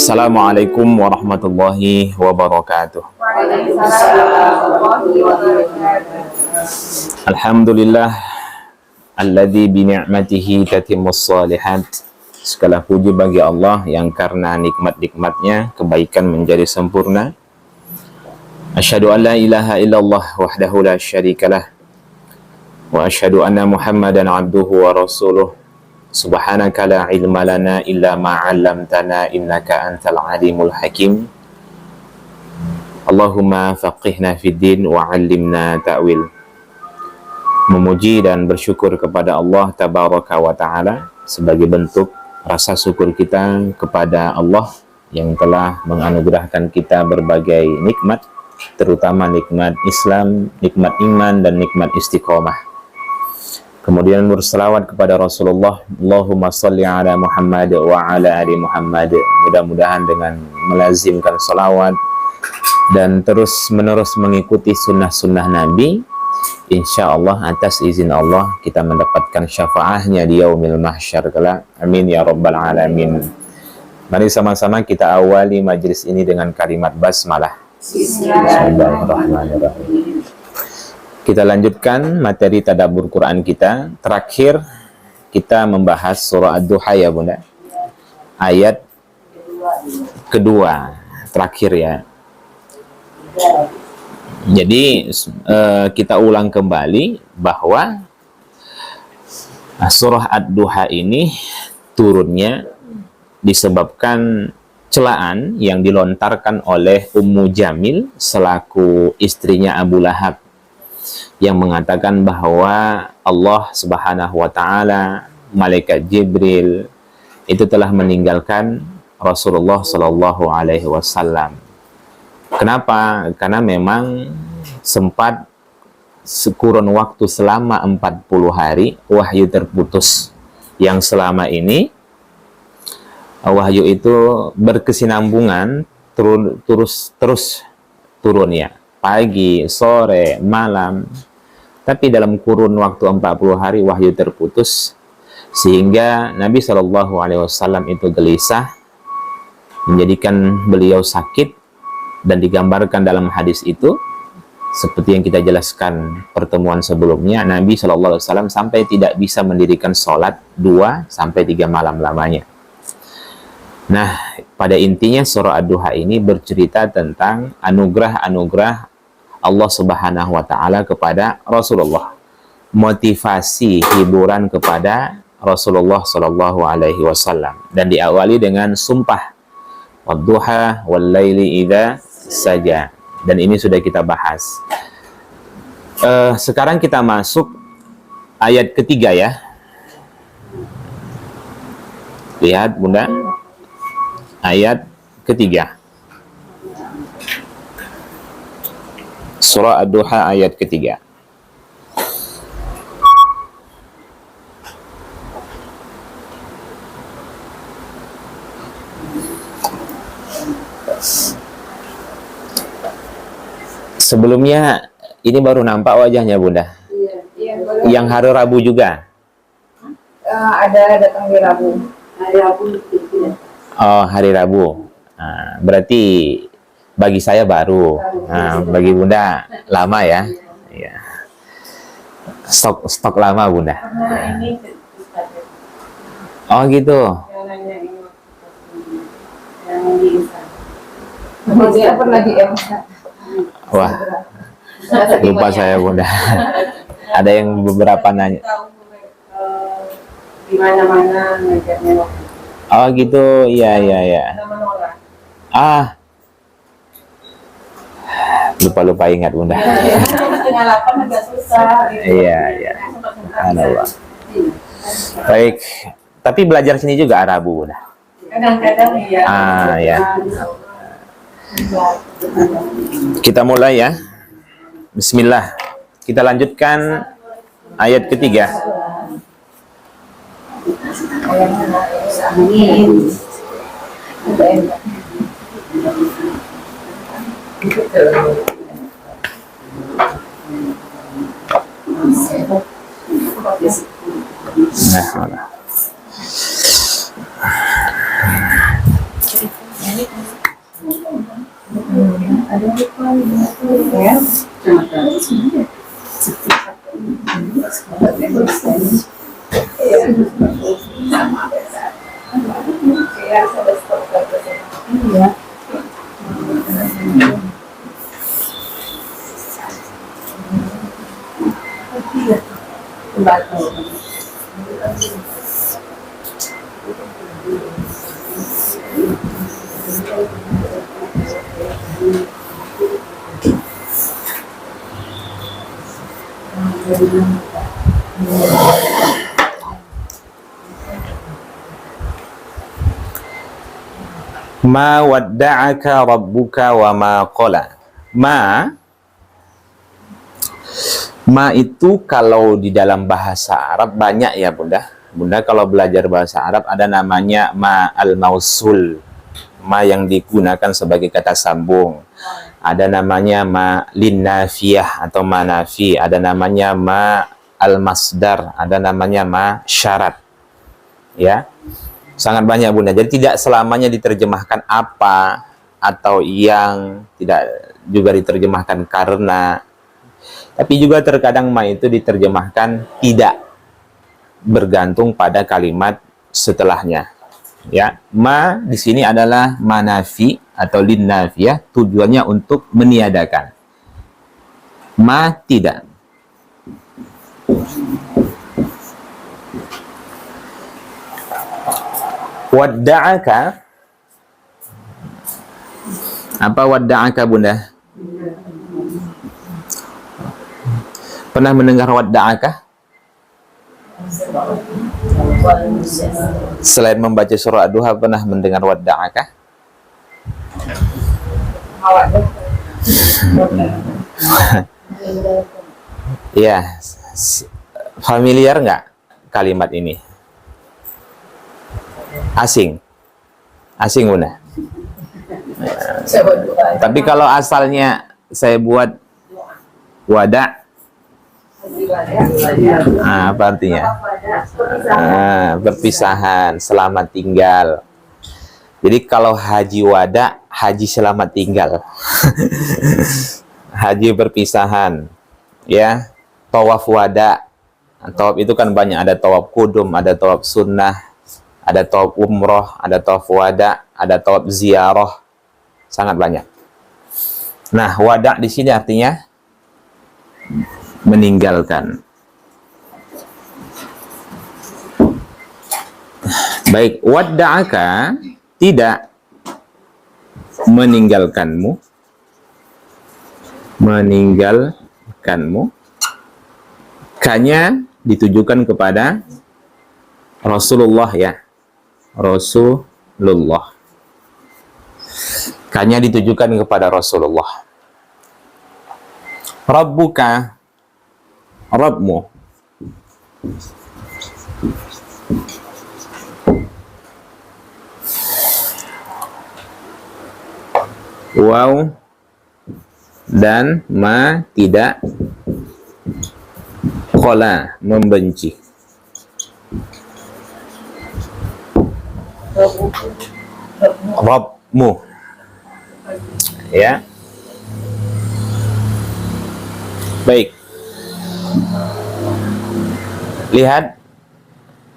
Assalamualaikum warahmatullahi wabarakatuh. Alhamdulillah alladzi bi ni'matihi tatimmus shalihat. Segala puji bagi Allah yang karena nikmat-nikmatnya kebaikan menjadi sempurna. Asyhadu an la ilaha illallah wahdahu la syarikalah wa asyhadu anna Muhammadan abduhu wa rasuluh. Subhanaka la ilma lana illa ma 'allamtana innaka antal alimul hakim. Allahumma faqihna fid din wa 'allimna ta'wil. Memuji dan bersyukur kepada Allah tabaraka wa ta'ala sebagai bentuk rasa syukur kita kepada Allah yang telah menganugerahkan kita berbagai nikmat, terutama nikmat Islam, nikmat iman dan nikmat istiqomah. Kemudian berselawat kepada Rasulullah, Allahumma salli ala Muhammad wa ala ali Muhammad. Mudah-mudahan dengan melazimkan salawat dan terus menerus mengikuti sunnah-sunnah Nabi, insya Allah atas izin Allah kita mendapatkan syafaatnya di yaumil mahsyar kelak. Amin ya rabbal alamin. Mari sama-sama kita awali majlis ini dengan kalimat basmalah. Bismillahirrahmanirrahim. Kita lanjutkan materi tadabbur Quran kita. Terakhir kita membahas surah Ad-Duha ya Bunda. Ayat kedua terakhir ya. Jadi kita ulang kembali bahwa surah Ad-Duha ini turunnya disebabkan celaan yang dilontarkan oleh Ummu Jamil selaku istrinya Abu Lahab, yang mengatakan bahwa Allah Subhanahu wa taala, malaikat Jibril itu telah meninggalkan Rasulullah Shallallahu alaihi wasallam. Kenapa? Karena memang sempat sekurun waktu selama 40 hari wahyu terputus, yang selama ini wahyu itu berkesinambungan terus turun ya, pagi, sore, malam. Tapi dalam kurun waktu 40 hari wahyu terputus, sehingga Nabi SAW itu gelisah, menjadikan beliau sakit, dan digambarkan dalam hadis itu seperti yang kita jelaskan pertemuan sebelumnya, Nabi SAW sampai tidak bisa mendirikan sholat 2-3 malam lamanya. Nah, pada intinya surah Ad-Duha ini bercerita tentang anugerah-anugerah Allah Subhanahu wa taala kepada Rasulullah. Motivasi hiburan kepada Rasulullah sallallahu alaihi wasallam, dan diawali dengan sumpah wadduha wallaili idza saja. Dan ini sudah kita bahas. Sekarang kita masuk ayat ketiga ya. Lihat Bunda, ayat ketiga. Surah Ad-Duha ayat ketiga. Sebelumnya ini baru nampak wajahnya Bunda. Iya, yang hari Rabu juga. Ada datang di Rabu. Hari Rabu. Oh, hari Rabu. Nah, berarti bagi saya baru. Nah, bagi Bunda lama ya. Iya. Stok lama Bunda. Oh gitu. Dia pernah di Wah, lupa saya Bunda. Ada yang beberapa nanya. Di mana-mana ngajarnya. Oh gitu, iya. Ah, lupa ingat Bunda. Iya. Allah. Baik, tapi belajar sini juga Arabu Bunda. Kadang-kadang iya. Ya. Kita mulai ya. Bismillah. Kita lanjutkan ayat ketiga. Nah, Ma wadda'aka rabbuka wa ma qala. Ma itu kalau di dalam bahasa Arab banyak ya Bunda. Bunda kalau belajar bahasa Arab ada namanya ma al-mausul, ma yang digunakan sebagai kata sambung. Ada namanya ma linnafiyah atau ma nafi, ada namanya ma al-masdar, ada namanya ma syarat. Ya. Sangat banyak Bunda. Jadi tidak selamanya diterjemahkan apa atau yang, tidak juga diterjemahkan karena. Tapi juga terkadang ma itu diterjemahkan tidak, bergantung pada kalimat setelahnya. Ya, ma di sini adalah manafi atau linnafiyah, tujuannya untuk meniadakan. Ma tidak. Wadda'aka. Apa wadda'aka Bunda? Pernah mendengar wadda'aka? Selain membaca surah Ad-Duha, pernah mendengar wadda'aka? Ya, familiar nggak kalimat ini? Asing Bunda. Tapi kalau asalnya saya buat wada, apa artinya? Perpisahan, selamat tinggal. Jadi kalau haji wada, haji selamat tinggal. Haji perpisahan, ya. Tawaf wada. Tawaf itu kan banyak, ada tawaf kudum, ada tawaf sunnah, ada tawaf umroh, ada tawaf wada, ada tawaf ziarah, sangat banyak. Nah, wada di sini artinya meninggalkan. Baik, wadda'aka tidak meninggalkanmu, hanya ditujukan kepada Rasulullah ya. Rasulullah. Hanya ditujukan kepada Rasulullah. Rabbuka, Rabbmu. Waw dan ma tidak, qala membenci. Rabbmu, ya. Baik, lihat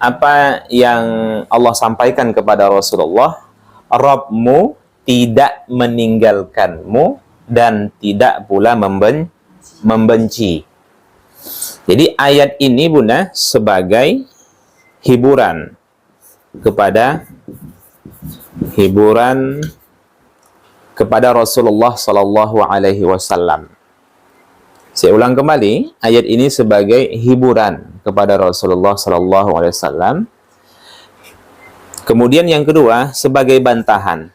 apa yang Allah sampaikan kepada Rasulullah. Rabbmu tidak meninggalkanmu dan tidak pula membenci. Jadi ayat ini Bunda sebagai hiburan kepada Rasulullah Sallallahu Alaihi Wasallam. Saya ulang kembali, ayat ini sebagai hiburan kepada Rasulullah Sallallahu Alaihi Wasallam. Kemudian yang kedua sebagai bantahan.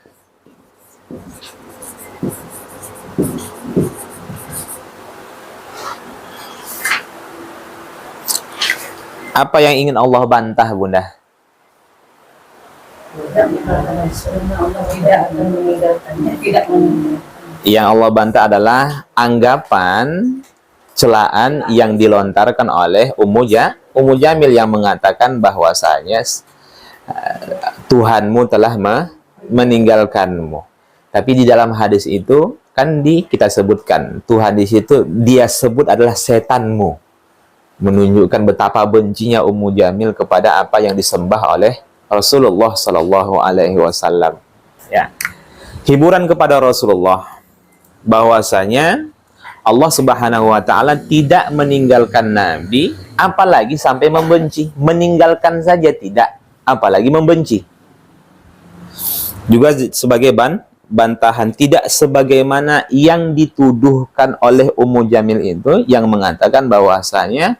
Apa yang ingin Allah bantah, Bunda? Yang Allah bantah adalah anggapan, celaan yang dilontarkan oleh Ummu Jamil yang mengatakan bahwasanya Tuhanmu telah meninggalkanmu. Tapi di dalam hadis itu kan kita sebutkan, Tuhan di situ dia sebut adalah setanmu, menunjukkan betapa bencinya Ummu Jamil kepada apa yang disembah oleh Rasulullah Sallallahu Alaihi Wasallam. Ya, hiburan kepada Rasulullah bahwasanya Allah Subhanahu Wa Taala tidak meninggalkan Nabi, apalagi sampai membenci. Meninggalkan saja tidak, apalagi membenci. Juga sebagai bantahan, tidak sebagaimana yang dituduhkan oleh Ummu Jamil itu, yang mengatakan bahwasanya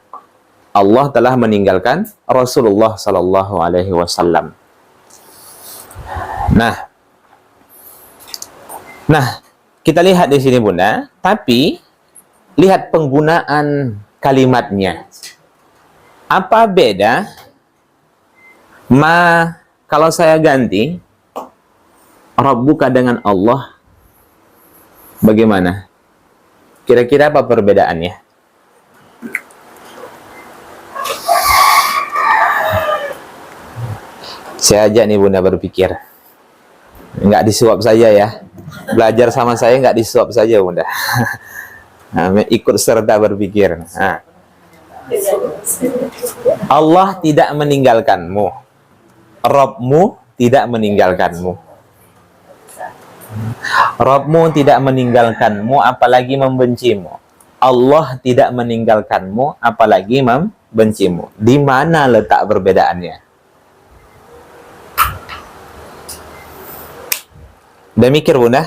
Allah telah meninggalkan Rasulullah Sallallahu Alaihi Wasallam. Nah, kita lihat di sini Bunda, tapi lihat penggunaan kalimatnya. Apa beda kalau saya ganti Rabbuka dengan Allah, bagaimana? Kira-kira apa perbedaannya? Saya ajak nih Bunda berpikir. Nggak disuap saja ya. Belajar sama saya nggak disuap saja Bunda. Ikut serta berpikir. Nah. Allah tidak meninggalkanmu, Rabbmu tidak meninggalkanmu. Rabbmu tidak meninggalkanmu, apalagi membencimu. Allah tidak meninggalkanmu, apalagi membencimu. Di mana letak perbedaannya? Udah mikir Bunda?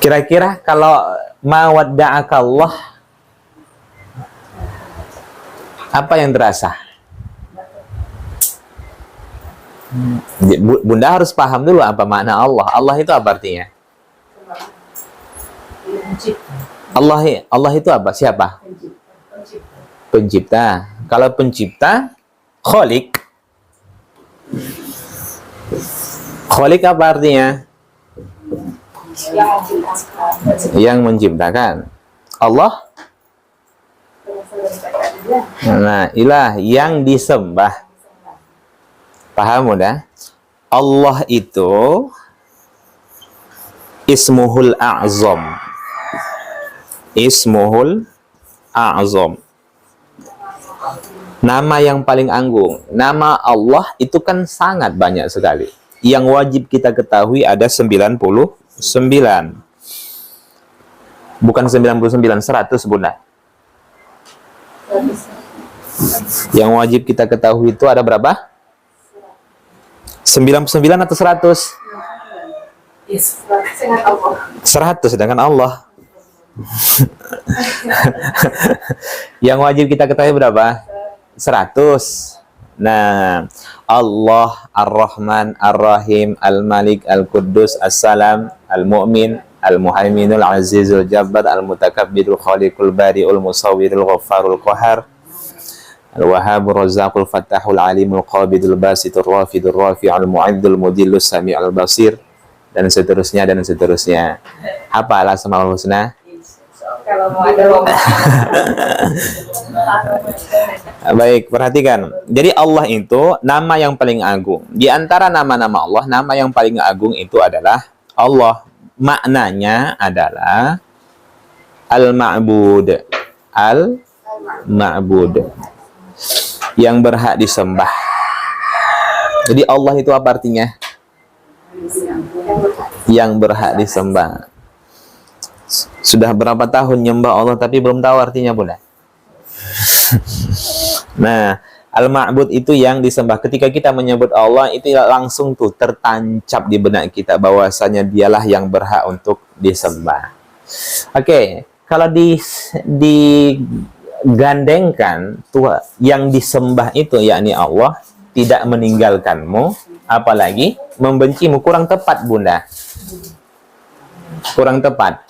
Kira-kira kalau ma wadda'akallah, apa yang terasa? Bunda harus paham dulu apa makna Allah. Allah itu apa artinya? Allah itu apa? Siapa? Pencipta. Kalau pencipta, Khalik. Khalik apa artinya? Yang menciptakan. Allah, nah, ilah yang disembah. Paham udah? Allah itu Ismuhul A'zam. Ismuhul A'zam, nama yang paling agung. Nama Allah itu kan sangat banyak sekali. Yang wajib kita ketahui ada 99. Bukan 99, 100 Bunda. Yang wajib kita ketahui itu ada berapa? 99 atau 100? 100 sedangkan Allah. Yang wajib kita ketahui berapa? 100. Nah, Allah Ar-Rahman Ar-Rahim Al-Malik Al-Quddus As-Salam Al-Mu'min Al-Muhaiminul Azizul Jabbar Al-Mutakabbirul Khaliqul Bari'ul Musawwirul Ghaffarul Qahar Al-Wahhabur Razzaqul Fattahul Alimul Qabidul Basitur Rafidul Rafi'ul Mu'iddul Mudillus Sami'ul Basir, dan seterusnya dan seterusnya. Hafalah Asmaul Husna? Kalau mau ada baik, perhatikan. Jadi Allah itu nama yang paling agung. Di antara nama-nama Allah, nama yang paling agung itu adalah Allah. Maknanya adalah Al-Ma'bud. Al-Ma'bud, yang berhak disembah. Jadi Allah itu apa artinya? Yang berhak disembah. Sudah berapa tahun nyembah Allah tapi belum tahu artinya Bunda? Nah, Al-Ma'bud itu yang disembah. Ketika kita menyebut Allah, itu langsung tuh tertancap di benak kita bahwasanya dialah yang berhak untuk disembah. Oke, kalau digandengkan tuh yang disembah itu yakni Allah tidak meninggalkanmu, apalagi membencimu, kurang tepat Bunda. Kurang tepat.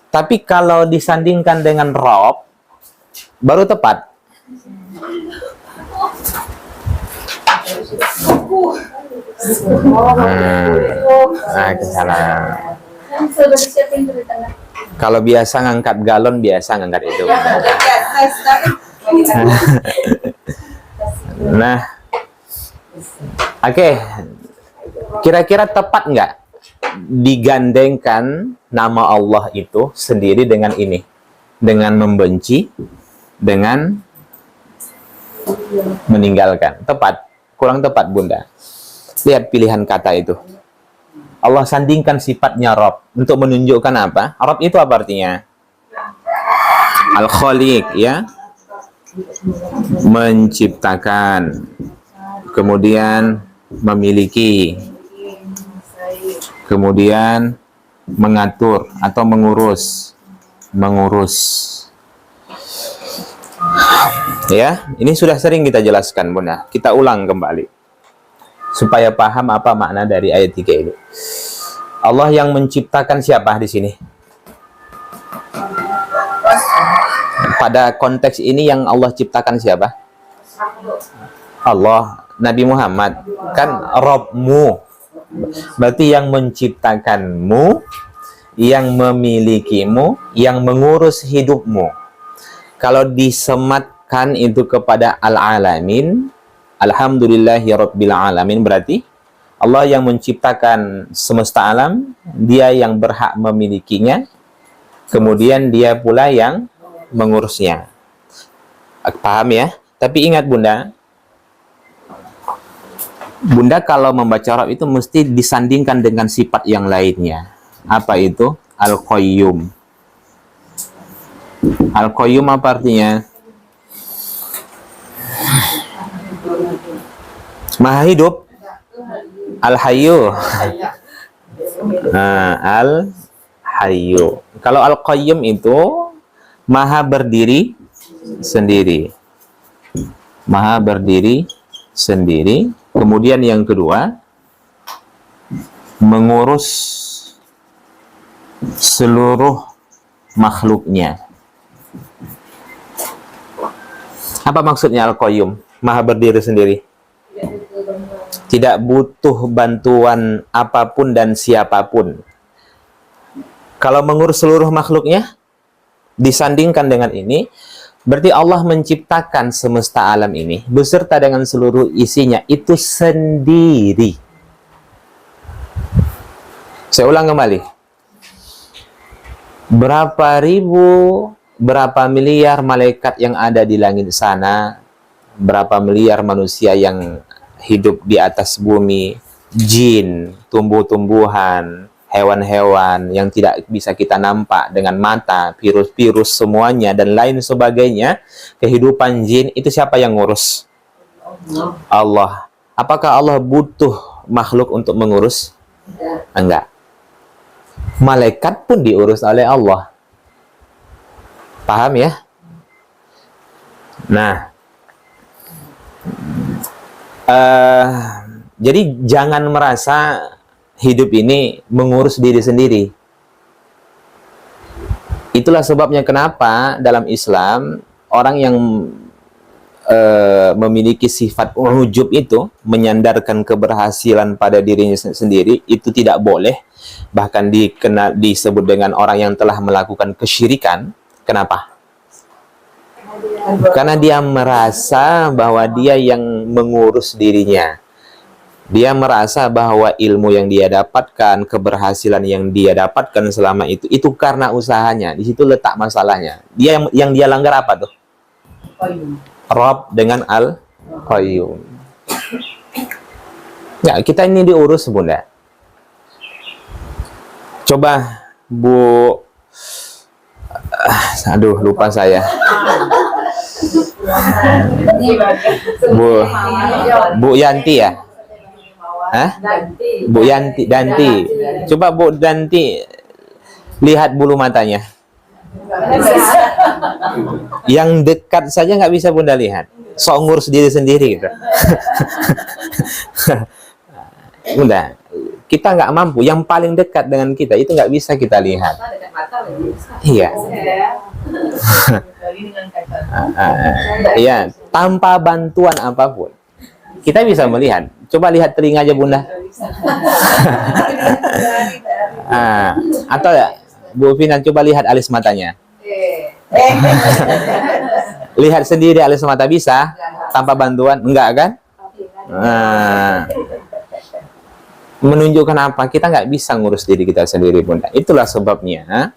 Tapi kalau disandingkan dengan Rob, baru tepat. Kesalahan. Kalau biasa ngangkat galon, biasa ngangkat itu. Nah, Oke, kira-kira tepat nggak digandengkan nama Allah itu sendiri dengan ini? Dengan membenci, dengan meninggalkan. Tepat? Kurang tepat, Bunda. Lihat pilihan kata itu. Allah sandingkan sifatnya Rabb untuk menunjukkan apa? Rabb itu apa artinya? Al-Khaliq, ya. Menciptakan, kemudian memiliki, kemudian mengatur atau mengurus. Ya, ini sudah sering kita jelaskan, Bunda. Kita ulang kembali supaya paham apa makna dari ayat 3 ini. Allah yang menciptakan siapa di sini? Pada konteks ini yang Allah ciptakan siapa? Allah. Nabi Muhammad kan Rabbmu. Berarti yang menciptakanmu, yang memilikimu, yang mengurus hidupmu. Kalau disematkan itu kepada al-alamin, alhamdulillahi rabbil alamin, berarti Allah yang menciptakan semesta alam, dia yang berhak memilikinya, kemudian dia pula yang mengurusnya. Paham ya? Tapi ingat Bunda, kalau membaca Arab itu mesti disandingkan dengan sifat yang lainnya. Apa itu? Al-Qayyum. Al-Qayyum apa artinya? Maha hidup. Al-Hayyu. Al-Hayyu. Kalau Al-Qayyum itu maha berdiri sendiri. Maha berdiri sendiri. Kemudian yang kedua, mengurus seluruh makhluknya. Apa maksudnya Al-Qayyum? Maha berdiri sendiri. Tidak butuh bantuan apapun dan siapapun. Kalau mengurus seluruh makhluknya, disandingkan dengan ini, berarti Allah menciptakan semesta alam ini beserta dengan seluruh isinya itu sendiri. Saya ulang kembali. Berapa ribu, berapa miliar malaikat yang ada di langit sana, berapa miliar manusia yang hidup di atas bumi, jin, tumbuh-tumbuhan, hewan-hewan yang tidak bisa kita nampak dengan mata, virus-virus semuanya dan lain sebagainya, kehidupan jin itu siapa yang ngurus? Allah. Apakah Allah butuh makhluk untuk mengurus? Enggak. Malaikat pun diurus oleh Allah. Paham ya? Nah, jadi jangan merasa hidup ini mengurus diri sendiri. Itulah sebabnya kenapa dalam Islam orang yang memiliki sifat ujub itu, menyandarkan keberhasilan pada dirinya sendiri, itu tidak boleh. Bahkan disebut dengan orang yang telah melakukan kesyirikan. Kenapa? Karena dia merasa bahwa dia yang mengurus dirinya. Dia merasa bahwa ilmu yang dia dapatkan, keberhasilan yang dia dapatkan selama itu karena usahanya. Di situ letak masalahnya. Dia yang dia langgar apa tuh? Rabb dengan Al-Qayyum. Ya, kita ini diurus, Bunda. Coba Bu, aduh lupa saya. Bu Yanti ya? Hah? Bu Danti. Coba Bu Danti lihat bulu matanya. Yang dekat saja nggak bisa Bunda lihat. Sok ngurus diri sendiri gitu. Bunda, kita nggak mampu. Yang paling dekat dengan kita itu nggak bisa kita lihat. Iya. Iya, tanpa bantuan apapun kita bisa melihat. Coba lihat telinga aja Bunda. Atau ya, Bu Finan coba lihat alis matanya. Lihat sendiri alis mata bisa tanpa bantuan? Enggak kan? Nah, menunjukkan apa? Kita nggak bisa ngurus diri kita sendiri, Bunda. Itulah sebabnya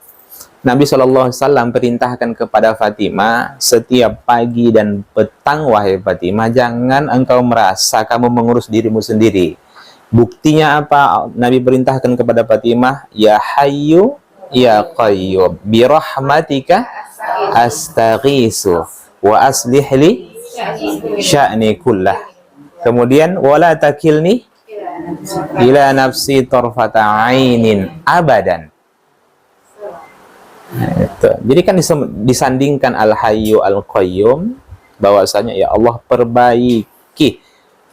Nabi SAW perintahkan kepada Fatimah, setiap pagi dan petang, wahai Fatimah, jangan engkau merasa kamu mengurus dirimu sendiri. Buktinya apa? Nabi perintahkan kepada Fatimah, ya Hayyu ya Qayyum bi rahmatika astaghisu wa aslih li sya'ni kullah. Kemudian wala takilni ila nafsi tarfata ainin abadan. Nah, itu. Jadi kan disandingkan Al-Hayyu Al-Qayyum, bahwasanya ya Allah, perbaiki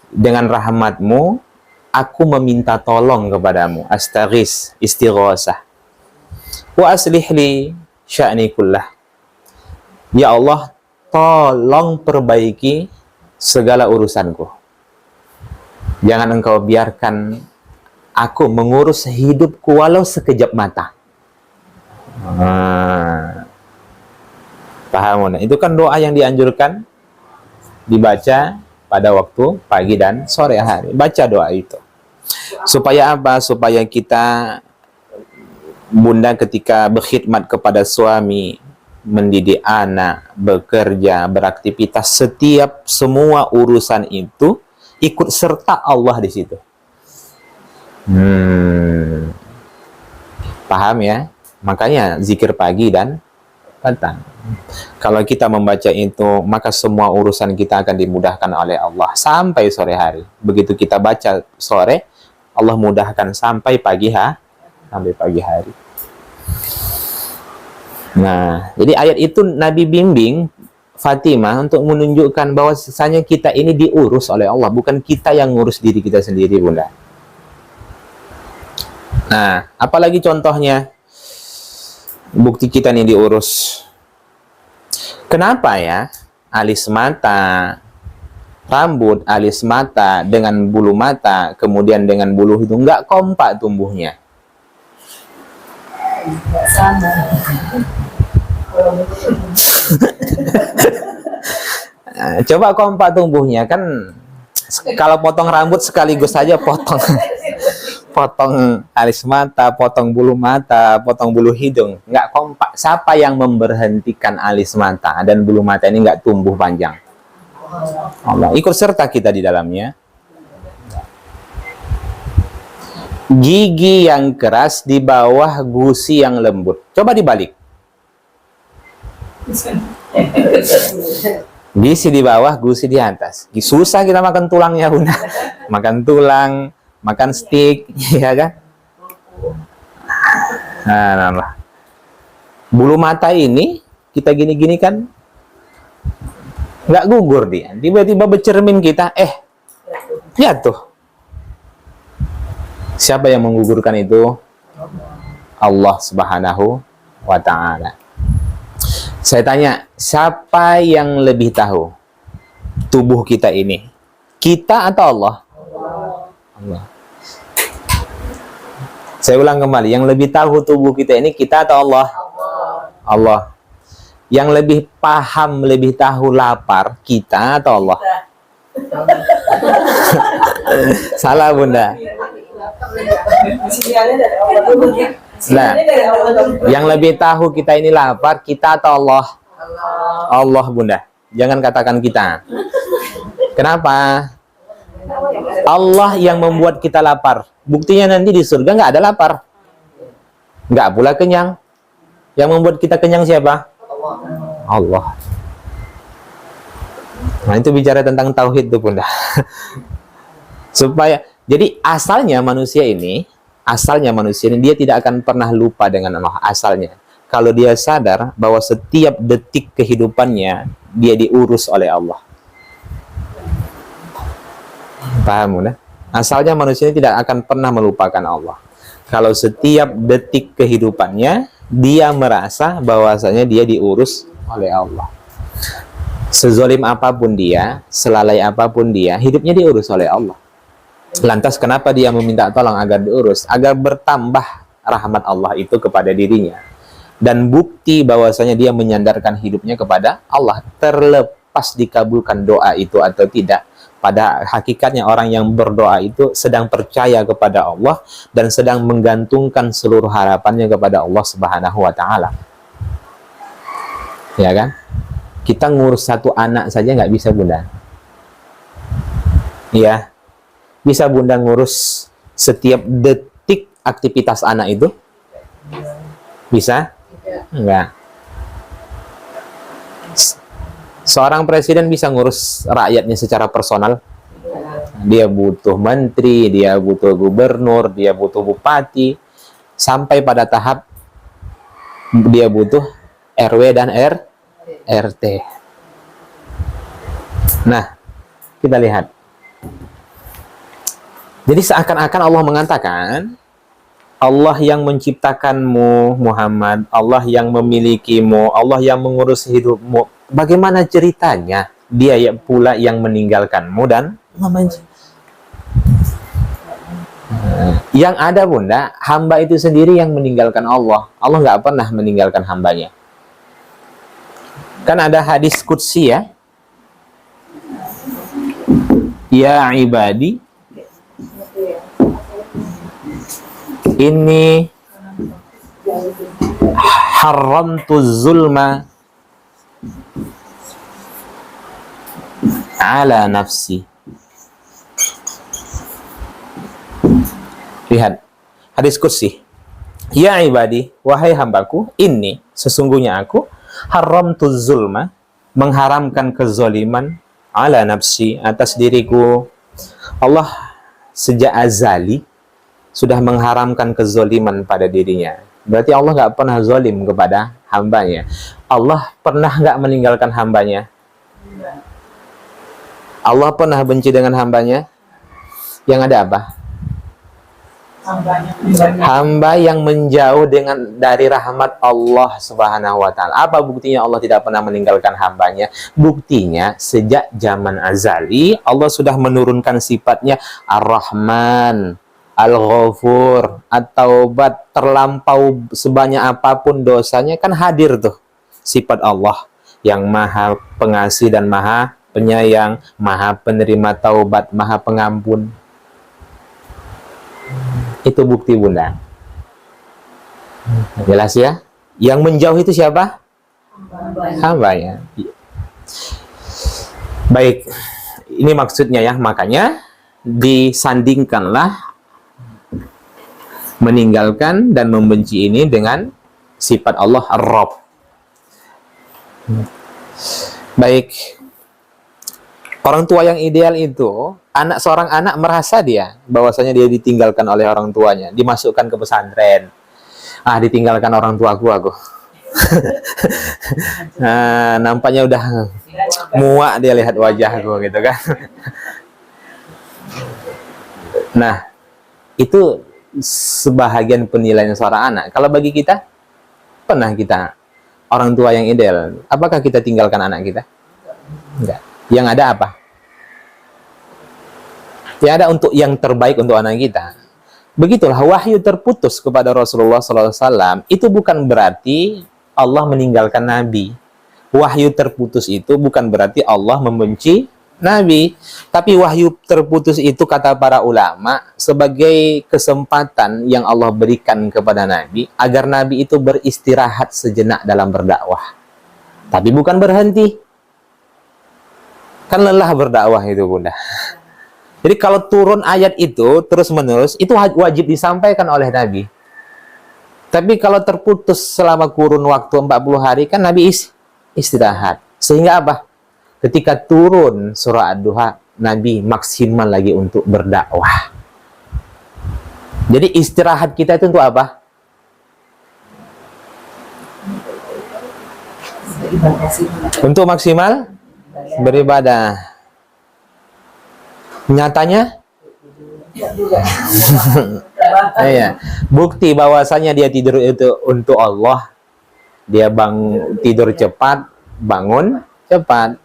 dengan rahmatmu, aku meminta tolong kepadamu, astaghis, istighosah. Wa aslih li sya'ni kullah. Ya Allah, tolong perbaiki segala urusanku. Jangan engkau biarkan aku mengurus hidupku walau sekejap mata. Paham? Nah, itu kan doa yang dianjurkan dibaca pada waktu pagi dan sore hari. Baca doa itu. Supaya apa? Supaya kita, Bunda, ketika berkhidmat kepada suami, mendidik anak, bekerja, beraktivitas, semua urusan itu ikut serta Allah di situ. Paham ya? Makanya zikir pagi dan petang. Kalau kita membaca itu, maka semua urusan kita akan dimudahkan oleh Allah sampai sore hari. Begitu kita baca sore, Allah mudahkan sampai pagi hari. Nah, jadi ayat itu Nabi bimbing Fatimah untuk menunjukkan bahwasanya kita ini diurus oleh Allah, bukan kita yang ngurus diri kita sendiri, Bunda. Nah, apalagi contohnya bukti kita ini diurus. Kenapa ya alis mata, rambut, alis mata dengan bulu mata, kemudian dengan bulu hidung nggak kompak tumbuhnya? Sama. Coba kompak tumbuhnya, kan kalau potong rambut sekaligus saja potong alis mata, potong bulu mata, potong bulu hidung, nggak kompak. Siapa yang memberhentikan alis mata dan bulu mata ini nggak tumbuh panjang? Allah. Ikut serta kita di dalamnya. Gigi yang keras di bawah gusi yang lembut. Coba dibalik. Gisi di bawah, gusi di atas. Susah kita makan tulangnya, Bunda. Makan tulang, makan steak, ya kan? Nah. Bulu mata ini kita gini-gini kan nggak gugur dia. Tiba-tiba bercermin kita, jatuh. Siapa yang menggugurkan itu? Allah Subhanahu wa Ta'ala. Saya tanya, siapa yang lebih tahu tubuh kita ini? Kita atau Allah? Allah. Saya ulang kembali, yang lebih tahu tubuh kita ini kita atau Allah? Allah. Yang lebih paham, lebih tahu lapar, kita atau Allah? Salah, Bunda. Nah, yang lebih tahu kita ini lapar, kita atau Allah? Allah, Bunda. Jangan katakan kita. Kenapa? Allah yang membuat kita lapar. Buktinya nanti di surga nggak ada lapar, nggak pula kenyang. Yang membuat kita kenyang siapa? Allah. Nah, itu bicara tentang tauhid tuh, Bunda. Jadi asalnya manusia ini dia tidak akan pernah lupa dengan Allah asalnya. Kalau dia sadar bahwa setiap detik kehidupannya dia diurus oleh Allah. Paham, Bunda? Asalnya manusia ini tidak akan pernah melupakan Allah. Kalau setiap detik kehidupannya dia merasa bahwasanya dia diurus oleh Allah. Sezalim apapun dia, selalai apapun dia, hidupnya diurus oleh Allah. Lantas kenapa dia meminta tolong agar diurus? Agar bertambah rahmat Allah itu kepada dirinya. Dan bukti bahwasanya dia menyandarkan hidupnya kepada Allah, terlepas dikabulkan doa itu atau tidak, Pada hakikatnya orang yang berdoa itu sedang percaya kepada Allah dan sedang menggantungkan seluruh harapannya kepada Allah Subhanahu wa taala. Ya kan? Kita ngurus satu anak saja nggak bisa, Bunda. Ya. Bisa Bunda ngurus setiap detik aktivitas anak itu? Bisa? Enggak. Seorang presiden bisa ngurus rakyatnya secara personal? Dia butuh menteri, dia butuh gubernur, dia butuh bupati, sampai pada tahap dia butuh RW dan RT. Nah, kita lihat. Jadi seakan-akan Allah mengatakan, Allah yang menciptakanmu Muhammad, Allah yang memilikimu, Allah yang mengurus hidupmu. Bagaimana ceritanya dia pula yang meninggalkanmu dan yang ada, Bunda, hamba itu sendiri yang meninggalkan Allah. Allah nggak pernah meninggalkan hambanya. Kan ada hadis qudsi ya. Ya ibadi, inni haramtu zulma ala nafsi. Lihat hadis qudsi. Ya ibadi, wahai hambaku, inni, sesungguhnya aku haramtu zulma, mengharamkan kezaliman, ala nafsi, atas diriku. Allah sejak azali sudah mengharamkan kezaliman pada dirinya. Berarti Allah nggak pernah zalim kepada hambanya. Allah pernah nggak meninggalkan hambanya? Allah pernah benci dengan hambanya? Yang ada apa? Hamba yang menjauh dari rahmat Allah Subhanahu wa taala. Apa buktinya Allah tidak pernah meninggalkan hambanya? Buktinya sejak zaman azali Allah sudah menurunkan sifatnya Ar-Rahman, Al-Ghafur, At-Taubat. Terlampau sebanyak apapun dosanya kan hadir tuh sifat Allah yang maha pengasih dan maha penyayang, maha penerima taubat, maha pengampun. Itu bukti, Bunda. Jelas ya? Yang menjauh itu siapa? Hambanya. Baik, ini maksudnya ya. Makanya disandingkanlah meninggalkan dan membenci ini dengan sifat Allah Ar-Rabb. Baik, orang tua yang ideal itu, seorang anak merasa dia bahwasanya dia ditinggalkan oleh orang tuanya, dimasukkan ke pesantren. Ditinggalkan orang tuaku aku. Nah, nampaknya udah muak dia lihat wajahku gitu kan. Nah, itu sebahagian penilaian seorang anak. Kalau bagi kita, pernah kita orang tua yang ideal, apakah kita tinggalkan anak kita? Enggak. Yang ada apa? Yang ada untuk yang terbaik untuk anak kita. Begitulah wahyu terputus kepada Rasulullah SAW. Itu bukan berarti Allah meninggalkan Nabi. Wahyu terputus itu bukan berarti Allah membenci Nabi, tapi wahyu terputus itu kata para ulama sebagai kesempatan yang Allah berikan kepada Nabi agar Nabi itu beristirahat sejenak dalam berdakwah. Tapi bukan berhenti. Kan lelah berdakwah itu, Bunda. Jadi kalau turun ayat itu terus-menerus, itu wajib disampaikan oleh Nabi. Tapi kalau terputus selama kurun waktu 40 hari, kan Nabi istirahat. Sehingga apa? Ketika turun surah Ad-Duha, Nabi maksimal lagi untuk berdakwah. Jadi istirahat kita itu untuk apa? Untuk maksimal beribadah. Nyatanya? Iya. Bukti bahwasanya dia tidur itu untuk Allah. Dia tidur cepat, bangun cepat.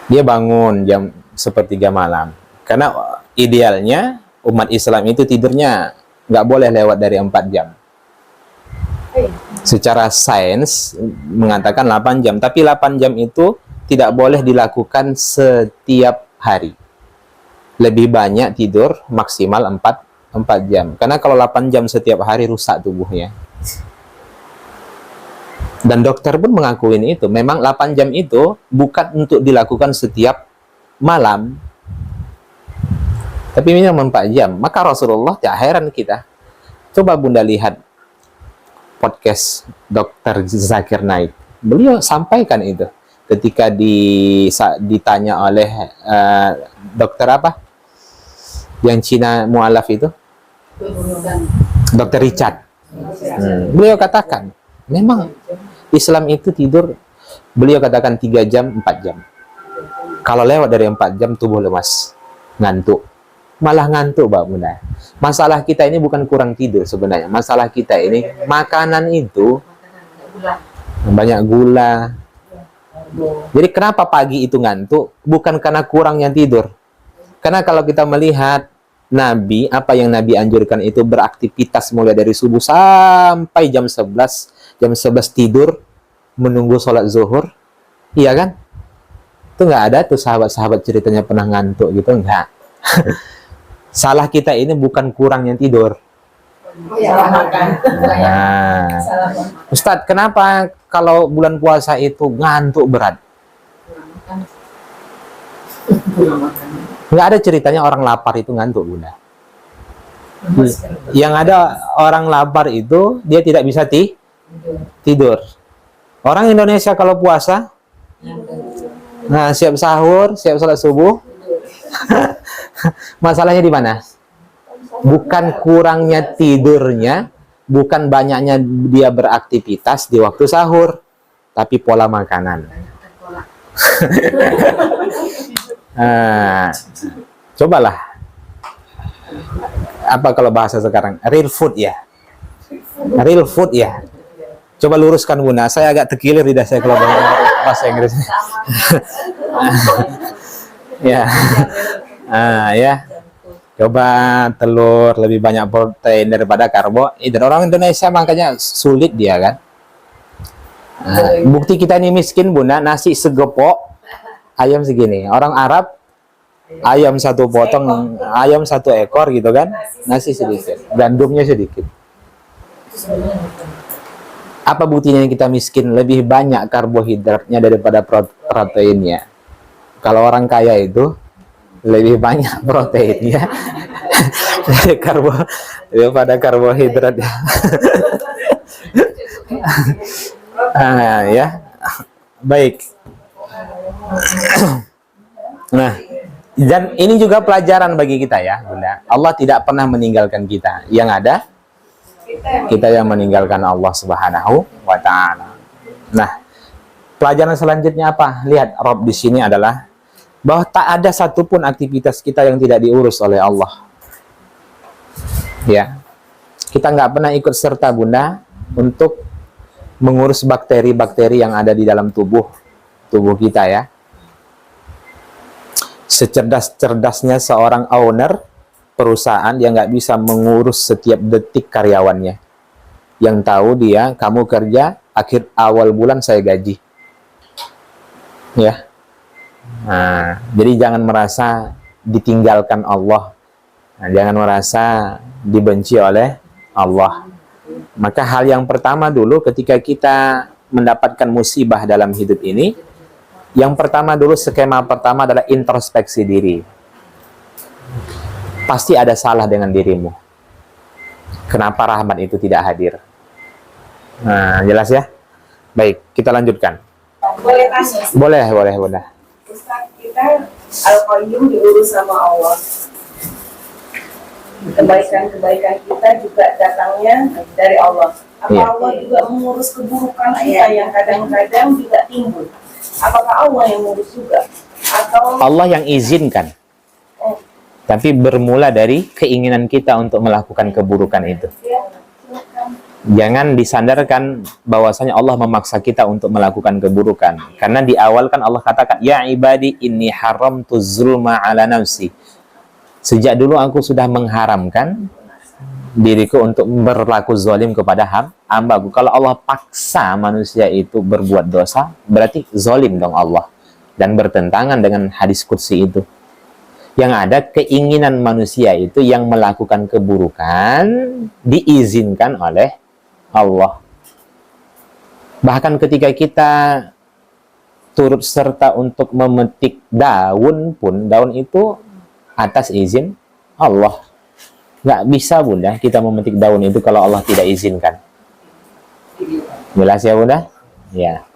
Dia bangun jam 1:30 malam. Karena idealnya umat Islam itu tidurnya nggak boleh lewat dari 4 jam. Secara sains mengatakan 8 jam. Tapi 8 jam itu tidak boleh dilakukan setiap hari. Lebih banyak tidur maksimal 4 jam. Karena kalau 8 jam setiap hari rusak tubuhnya. Dan dokter pun mengakui itu. Memang 8 jam itu bukan untuk dilakukan setiap malam. Tapi minimum 4 jam. Maka Rasulullah, tak heran kita. Coba Bunda lihat podcast Dr. Zakir Naik. Beliau sampaikan itu. Ketika ditanya oleh dokter apa? Yang Cina mualaf itu? Dr. Richard. Beliau katakan, memang Islam itu tidur, beliau katakan 3 jam, 4 jam. Kalau lewat dari 4 jam, tubuh lemas, ngantuk. Malah ngantuk, Mbak Bunda. Masalah kita ini bukan kurang tidur sebenarnya. Masalah kita ini, makanan itu banyak gula. Jadi kenapa pagi itu ngantuk? Bukan karena kurangnya tidur. Karena kalau kita melihat Nabi, apa yang Nabi anjurkan itu beraktivitas mulai dari subuh sampai jam 11. Jam 11 tidur, menunggu sholat zuhur. Iya kan? Itu nggak ada tuh sahabat-sahabat ceritanya pernah ngantuk gitu, nggak. Salah kita ini bukan kurangnya tidur. Nah, Ustadz, kenapa kalau bulan puasa itu ngantuk berat? Nggak ada ceritanya orang lapar itu ngantuk, Bunda. Yang ada orang lapar itu dia tidak bisa tidur. Orang Indonesia kalau puasa, nah siap sahur, siap sholat subuh. Masalahnya di mana? Bukan kurangnya tidurnya, bukan banyaknya dia beraktivitas di waktu sahur, tapi pola makanan. Cobalah. Apa kalau bahasa sekarang? Real food ya. Real food ya. Coba luruskan Bunda. Saya agak terkilir lidah saya kalau bahasa Inggris. Ya. Ya. Coba telur lebih banyak protein daripada karbo. Dan orang Indonesia makanya sulit dia kan. Bukti kita ini miskin Bunda, nasi segepok, ayam segini. Orang Arab ayam 1 potong, ayam 1 ekor gitu kan, nasi sedikit, gandumnya sedikit. Apa buktinya kita miskin? Lebih banyak karbohidratnya daripada proteinnya. Kalau orang kaya itu lebih banyak proteinnya daripada karbohidrat. Ya, baik. Nah, dan ini juga pelajaran bagi kita ya, Bunda. Allah tidak pernah meninggalkan kita. Yang ada, kita yang meninggalkan Allah Subhanahu wa Ta'ala. Nah, pelajaran selanjutnya apa? Lihat, Rob di sini adalah bahwa tak ada satupun aktivitas kita yang tidak diurus oleh Allah. Ya, kita nggak pernah ikut serta Bunda untuk mengurus bakteri-bakteri yang ada di dalam tubuh kita ya. Secerdas-cerdasnya seorang owner perusahaan yang nggak bisa mengurus setiap detik karyawannya. Yang tahu dia, kamu kerja, awal bulan saya gaji. Ya. Nah, jadi jangan merasa ditinggalkan Allah. Nah, jangan merasa dibenci oleh Allah. Maka hal yang pertama dulu ketika kita mendapatkan musibah dalam hidup ini, yang pertama dulu, skema pertama adalah introspeksi diri. Pasti ada salah dengan dirimu. Kenapa rahmat itu tidak hadir? Nah, jelas ya? Baik, kita lanjutkan. Boleh tanya? Boleh, Bunda. Ustaz, kita Al-Qayyum diurus sama Allah. Kebaikan-kebaikan kita juga datangnya dari Allah. Apa Iya. Allah juga mengurus keburukan kita yang kadang-kadang juga timbul? Apakah Allah yang mengurus juga? Atau Allah yang izinkan. Tapi bermula dari keinginan kita untuk melakukan keburukan itu. Jangan disandarkan bahwasanya Allah memaksa kita untuk melakukan keburukan. Karena di awal kan Allah katakan, ya ibadi inni haramtu zulma ala nafsi. Sejak dulu aku sudah mengharamkan diriku untuk berlaku zalim kepada hambaku. Kalau Allah paksa manusia itu berbuat dosa, berarti zalim dong Allah. dan bertentangan dengan hadis qudsi itu. Yang ada keinginan manusia itu yang melakukan keburukan diizinkan oleh Allah. Bahkan ketika kita turut serta untuk memetik daun pun, daun itu atas izin Allah. Nggak bisa Bunda kita memetik daun itu kalau Allah tidak izinkan. Jelas ya Bunda? Ya.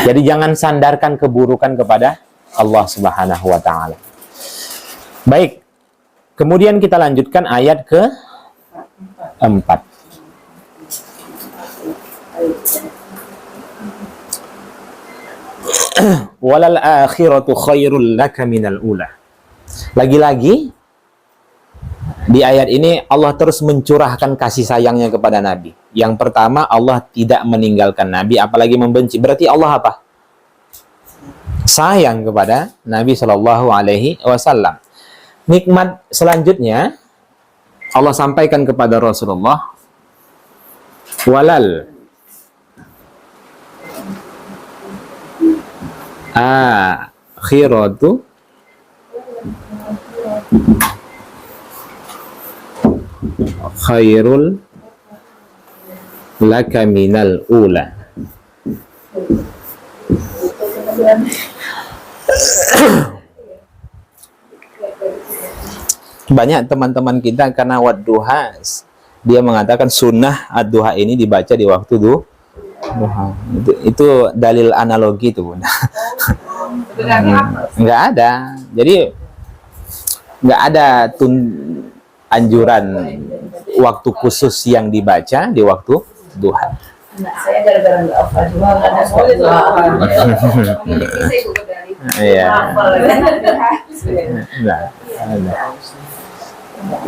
Jadi jangan sandarkan keburukan kepada Allah Subhanahu wa taala. Baik. Kemudian kita lanjutkan ayat ke-4. Walal akhiratu khairul laka minal ula. Lagi-lagi di ayat ini Allah terus mencurahkan kasih sayangnya kepada Nabi. Yang pertama, Allah tidak meninggalkan Nabi apalagi membenci. Berarti Allah apa? Sayang kepada Nabi Shallallahu alaihi wasallam. Nikmat selanjutnya Allah sampaikan kepada Rasulullah, walal akhiratu khairul laka minal ula. Banyak teman-teman kita karena wadduha, dia mengatakan sunnah ad-duha ini dibaca di waktu duha. Itu dalil analogi itu Bunda. Nggak ada. Jadi nggak ada anjuran waktu khusus yang dibaca di waktu duha. Anak saya gara-gara nggak hafal juga nggak ada soal Iya.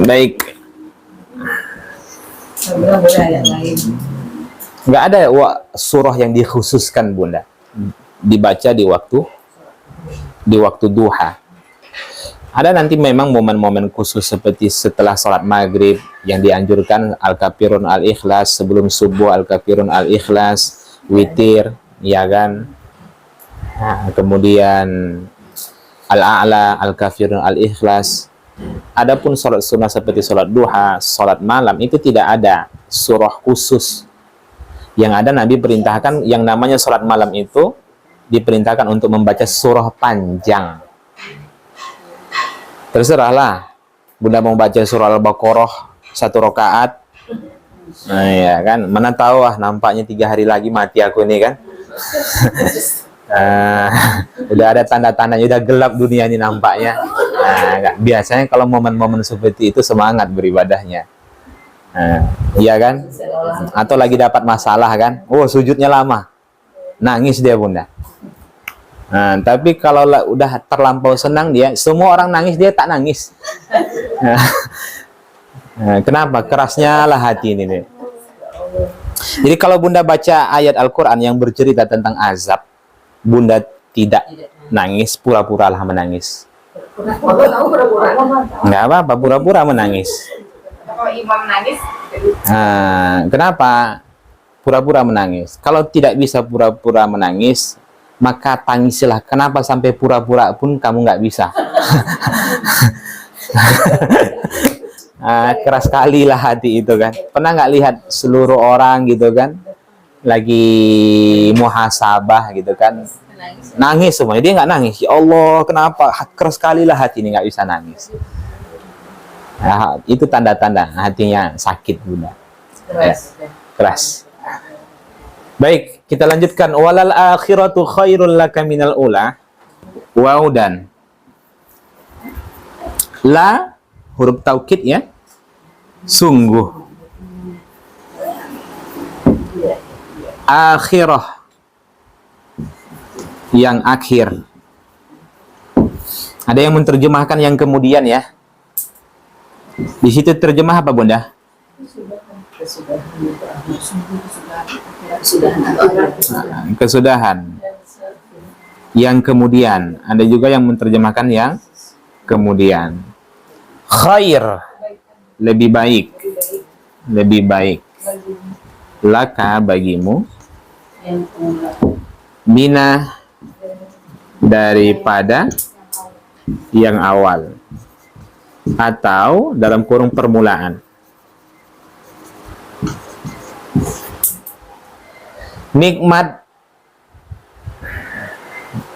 Baik. Nggak ada surah yang dikhususkan Bunda dibaca di waktu duha. Ada nanti memang momen-momen khusus seperti setelah sholat maghrib yang dianjurkan Al-Kafirun Al-Ikhlas, sebelum subuh Al-Kafirun Al-Ikhlas, witir, ya kan? Nah, kemudian Al-A'la, Al-Kafirun Al-Ikhlas. Adapun sholat sunnah seperti sholat duha, sholat malam itu tidak ada surah khusus. Yang ada Nabi perintahkan yang namanya sholat malam itu diperintahkan untuk membaca surah panjang. Terserahlah Bunda mau baca surah Al-Baqarah 1 rakaat. Nah ya kan, mana tahu nampaknya 3 hari lagi mati aku ini kan. Udah ada tanda-tandanya, udah gelap dunia ini nampaknya. Biasanya kalau momen-momen seperti itu semangat beribadahnya. Iya kan? Atau lagi dapat masalah kan? Oh, sujudnya lama. Nangis dia Bunda. Tapi kalau udah terlampau senang dia, semua orang nangis, dia tak nangis. Kenapa? Kerasnya lah hati ini nih. Jadi kalau Bunda baca ayat Al-Quran yang bercerita tentang azab, Bunda tidak nangis, pura-pura lah menangis. Nggak apa-apa, pura-pura menangis. Kalau imam nangis, kenapa pura-pura menangis? Kalau tidak bisa pura-pura menangis, maka tangisilah. Kenapa sampai pura-pura pun kamu nggak bisa? Keras sekali lah hati itu kan. Pernah nggak lihat seluruh orang gitu kan, lagi muhasabah gitu kan, nangis semuanya, dia nggak nangis. Ya Allah, kenapa? Keras sekali lah hati ini, nggak bisa nangis. Itu tanda-tanda hatinya sakit Bunda. Keras. Baik, kita lanjutkan. Walal akhiratu khairul laka minal ula. Waw dan la, huruf taukid ya. Sungguh. Akhirah, yang akhir. Ada yang menerjemahkan yang kemudian ya. Di situ terjemah apa Bunda? Kesudahan. Yang kemudian. Ada juga yang menerjemahkan yang kemudian. Khair, lebih baik. Lebih baik. Laka, bagimu. Mina, daripada yang awal, atau dalam kurung permulaan. Nikmat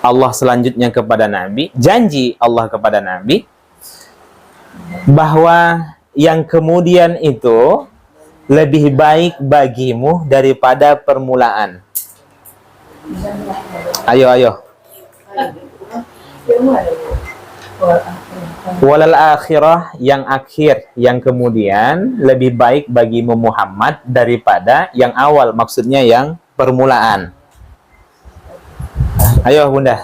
Allah selanjutnya kepada Nabi, janji Allah kepada Nabi bahwa yang kemudian itu lebih baik bagimu daripada permulaan. Ayo. Walal akhirah, yang akhir, yang kemudian lebih baik bagimu Muhammad daripada yang awal, maksudnya yang permulaan. Ayo Bunda.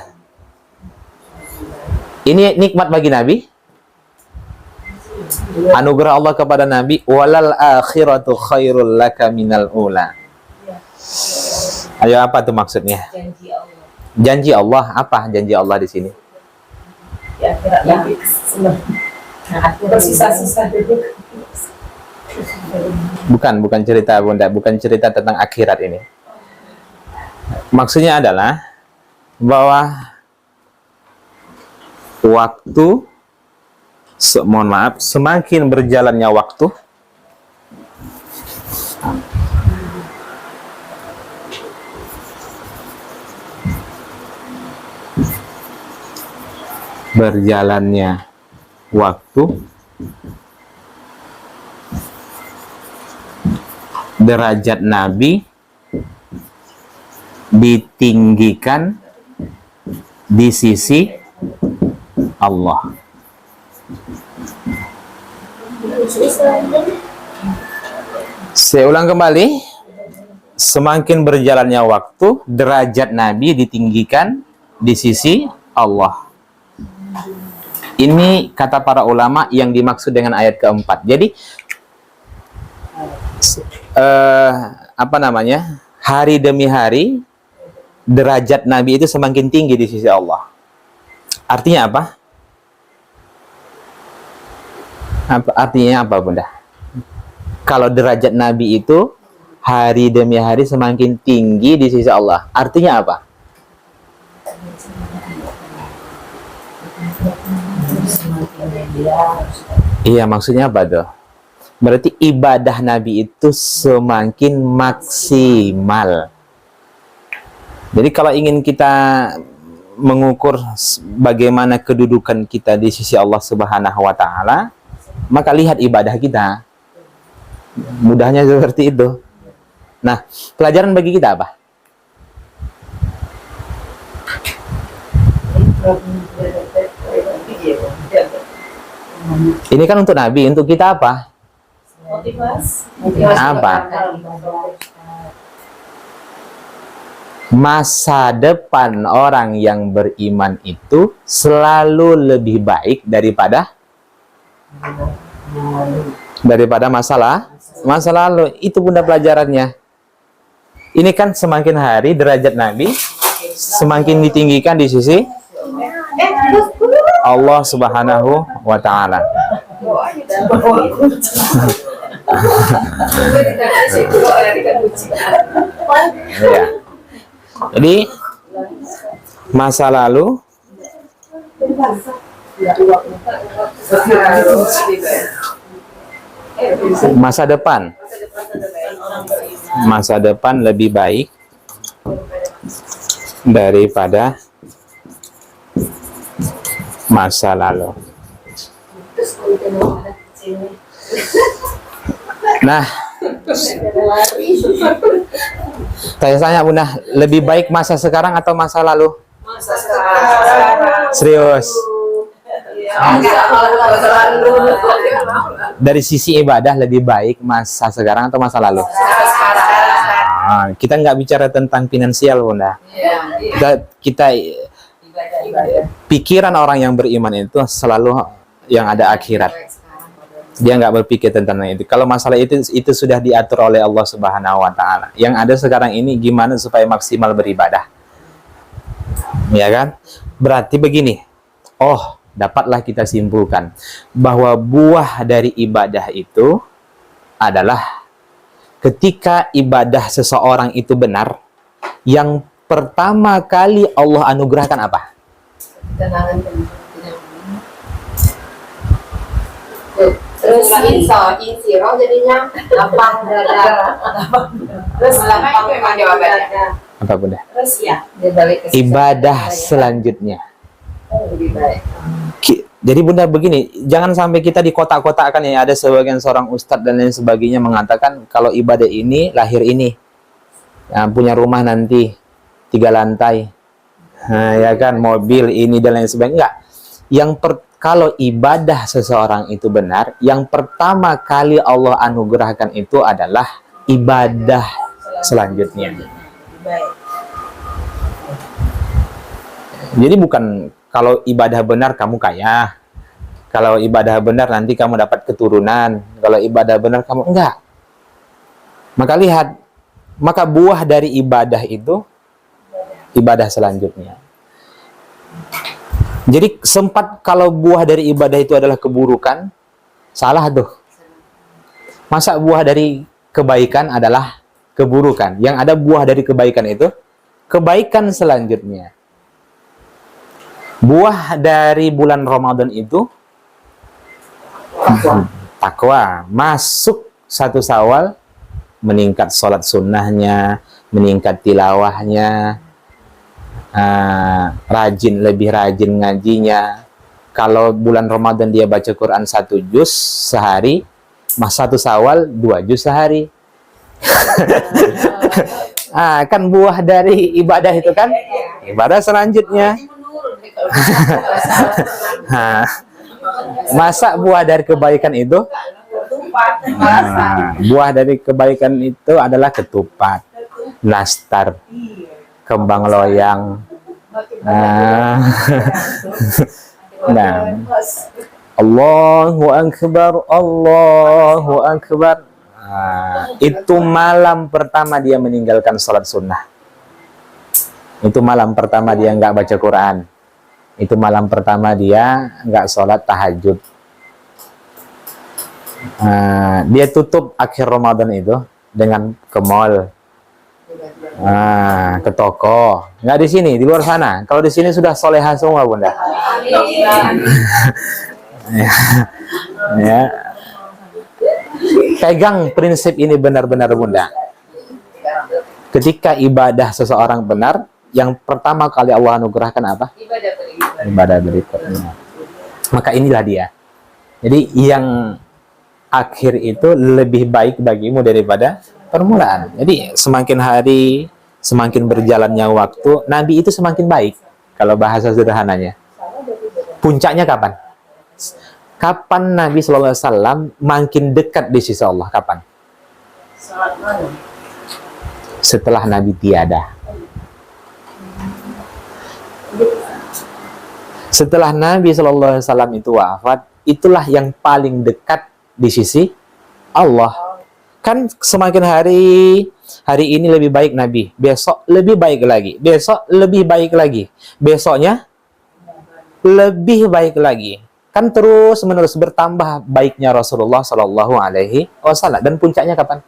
Ini nikmat bagi Nabi. Anugerah Allah kepada Nabi, walal akhiratu khairul laka minal ula. Ayo, apa tuh maksudnya? Janji Allah. Janji Allah, apa janji Allah di sini? Ya, sisa-sisa dulu. Bukan cerita Bunda, bukan cerita tentang akhirat ini. Maksudnya adalah bahwa waktu, mohon maaf, semakin berjalannya waktu, derajat Nabi ditinggikan di sisi Allah. Saya ulang kembali, semakin berjalannya waktu, derajat Nabi ditinggikan di sisi Allah. Ini kata para ulama yang dimaksud dengan ayat keempat. Jadi hari demi hari derajat Nabi itu semakin tinggi di sisi Allah. Artinya apa? Artinya apa Bunda? Kalau derajat Nabi itu hari demi hari semakin tinggi di sisi Allah, artinya apa? Iya, maksudnya apa tuh? Berarti ibadah Nabi itu semakin maksimal. Jadi kalau ingin kita mengukur bagaimana kedudukan kita di sisi Allah Subhanahu wa Ta'ala, maka lihat ibadah kita. Mudahnya seperti itu. Nah, pelajaran bagi kita apa? Ini kan untuk Nabi, untuk kita apa? Apa? Masa depan orang yang beriman itu selalu lebih baik daripada masa lalu. Itu Bunda pelajarannya. Ini kan semakin hari derajat Nabi semakin ditinggikan di sisi Allah Subhanahu wa Ta'ala. Ya. Jadi masa lalu, masa depan lebih baik daripada masa lalu. Nah, saya tanya Bunda, lebih baik masa sekarang atau masa lalu? Masa sekarang. Serius? Dari sisi ibadah lebih baik masa sekarang atau masa lalu? Nah, kita nggak bicara tentang finansial Bunda. Kita pikiran orang yang beriman itu selalu yang ada akhirat. Dia nggak berpikir tentang itu. Kalau masalah itu sudah diatur oleh Allah Subhanahu wa Ta'ala. Yang ada sekarang ini gimana supaya maksimal beribadah. Ya kan? Berarti begini. Oh, dapatlah kita simpulkan bahwa buah dari ibadah itu adalah ketika ibadah seseorang itu benar, yang pertama kali Allah anugerahkan apa? Kenangan terus insiro jadinya lapang dada. Terus lapang jawabannya. Apa Bunda? Terus ya. Dia balik ke Ibadah selanjutnya. lebih baik. Jadi Bunda begini, jangan sampai kita di kotak-kotakan ya. Ada sebagian seorang ustadz dan lain sebagainya mengatakan kalau ibadah ini lahir ini, ya, punya rumah nanti 3 lantai, nah, ya kan, mobil ini dan lain sebagainya. Enggak. Kalau ibadah seseorang itu benar, yang pertama kali Allah anugerahkan itu adalah ibadah selanjutnya. Baik. Jadi bukan kalau ibadah benar kamu kaya, kalau ibadah benar nanti kamu dapat keturunan, kalau ibadah benar kamu enggak. Maka lihat, maka buah dari ibadah itu ibadah selanjutnya. Jadi sempat kalau buah dari ibadah itu adalah keburukan, salah tuh. Masa buah dari kebaikan adalah keburukan? Yang ada buah dari kebaikan itu kebaikan selanjutnya. Buah dari bulan Ramadan itu takwa. Masuk 1 Syawal, meningkat sholat sunnahnya, meningkat tilawahnya, lebih rajin ngajinya. Kalau bulan Ramadan dia baca Quran 1 juz sehari, 1 Syawal 2 juz sehari. Kan buah dari ibadah itu kan ibadah selanjutnya. Masa buah dari kebaikan itu buah dari kebaikan itu adalah ketupat, nastar, kembang loyang. Nah, Allahu Akbar, Allahu Akbar. Itu malam pertama dia meninggalkan sholat sunnah. Itu malam pertama dia nggak baca Quran. Itu malam pertama dia nggak sholat tahajud. Dia tutup akhir Ramadan itu dengan ke mall, ke toko. Nggak di sini, di luar sana. Kalau di sini sudah soleha semua Bunda. Ya. Pegang prinsip ini benar-benar Bunda. Ketika ibadah seseorang benar, yang pertama kali Allah anugerahkan apa? Ibadah berikutnya. Maka inilah dia. Jadi yang akhir itu lebih baik bagimu daripada permulaan. Jadi semakin hari, semakin berjalannya waktu, Nabi itu semakin baik. Kalau bahasa sederhananya. Puncaknya kapan? Kapan Nabi SAW makin dekat di sisi Allah? Kapan? Setelah Nabi tiada. Setelah Nabi SAW itu wafat, itulah yang paling dekat di sisi Allah. Kan semakin hari ini lebih baik Nabi, besok lebih baik lagi, besok lebih baik lagi, besoknya lebih baik lagi. Kan terus menerus bertambah baiknya Rasulullah SAW. Dan puncaknya kapan?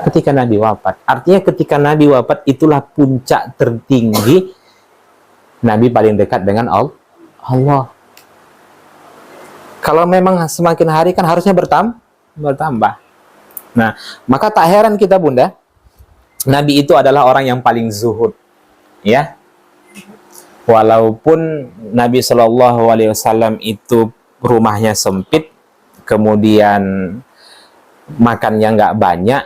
Ketika Nabi wafat. Artinya ketika Nabi wafat itulah puncak tertinggi Nabi paling dekat dengan Allah. Kalau memang semakin hari kan harusnya bertambah. Nah, maka tak heran kita Bunda, Nabi itu adalah orang yang paling zuhud. Ya. Walaupun Nabi SAW itu rumahnya sempit, kemudian makannya nggak banyak,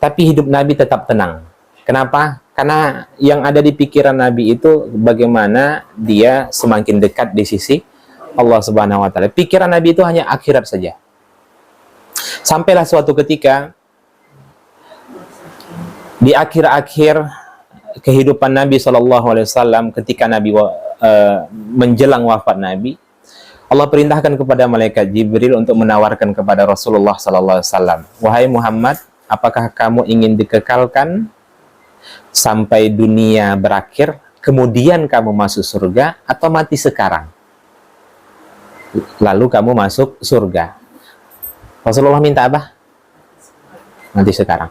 tapi hidup Nabi tetap tenang. Kenapa? Karena yang ada di pikiran Nabi itu bagaimana dia semakin dekat di sisi Allah Subhanahu wa Ta'ala. Pikiran Nabi itu hanya akhirat saja. Sampailah suatu ketika di akhir-akhir kehidupan Nabi SAW, ketika Nabi menjelang wafat Nabi, Allah perintahkan kepada malaikat Jibril untuk menawarkan kepada Rasulullah SAW, wahai Muhammad, apakah kamu ingin dikekalkan sampai dunia berakhir, kemudian kamu masuk surga, atau mati sekarang, lalu kamu masuk surga? Rasulullah minta apa? Mati sekarang.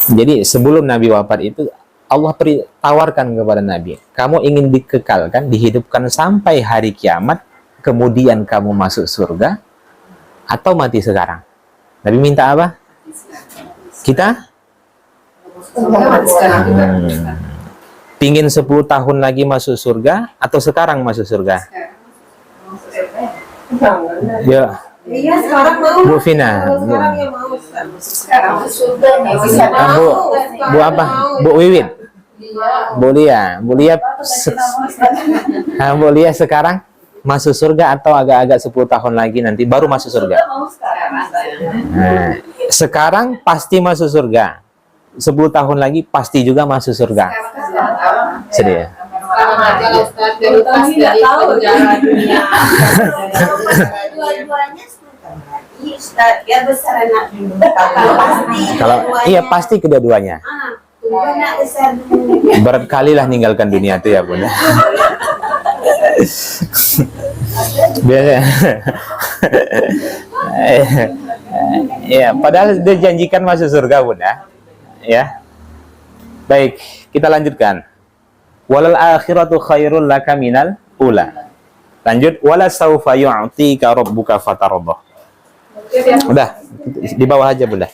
Jadi sebelum Nabi wafat itu Allah tawarkan kepada Nabi, kamu ingin dikekalkan, dihidupkan sampai hari kiamat, kemudian kamu masuk surga, atau mati sekarang? Nabi minta apa? Kita? Pingin 10 tahun lagi masuk surga, atau sekarang masuk surga? Ya, Iya, sekarang mau. Bu Vina. Sekarang yang mau. Sekarang surga nih. Bu apa? Bu Wiwit. Bu Lia. Bu Lia, Bu Lia sekarang masuk surga atau agak-agak 10 tahun lagi nanti baru masuk surga? Nah, sekarang pasti masuk surga. 10 tahun lagi pasti juga masuk surga. Sedih ya? Sekarang aja lah Ustaz, terlepas dari penjara dunia. Dua-duanya sebentar lagi, Ustaz, biar besar anak dulu. Pasti. Kalau iya pasti kedua-duanya. Tunggu anak besar dulu. Berat kali lah ninggalkan dunia itu ya Bunda. Biasa. Ya, padahal dia janjikan masuk surga Bunda. Ya. Baik, kita lanjutkan. Walal akhiratu khairul laka minal ula. Lanjut, wala saufa yu'tika rabbuka fatardah. Udah, di bawah aja Bunda.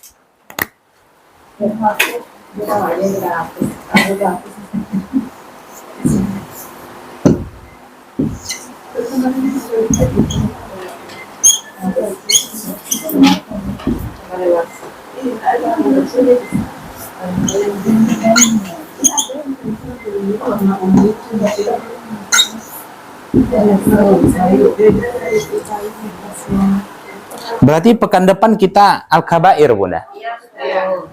Berarti pekan depan kita Al-Kabair Bunda.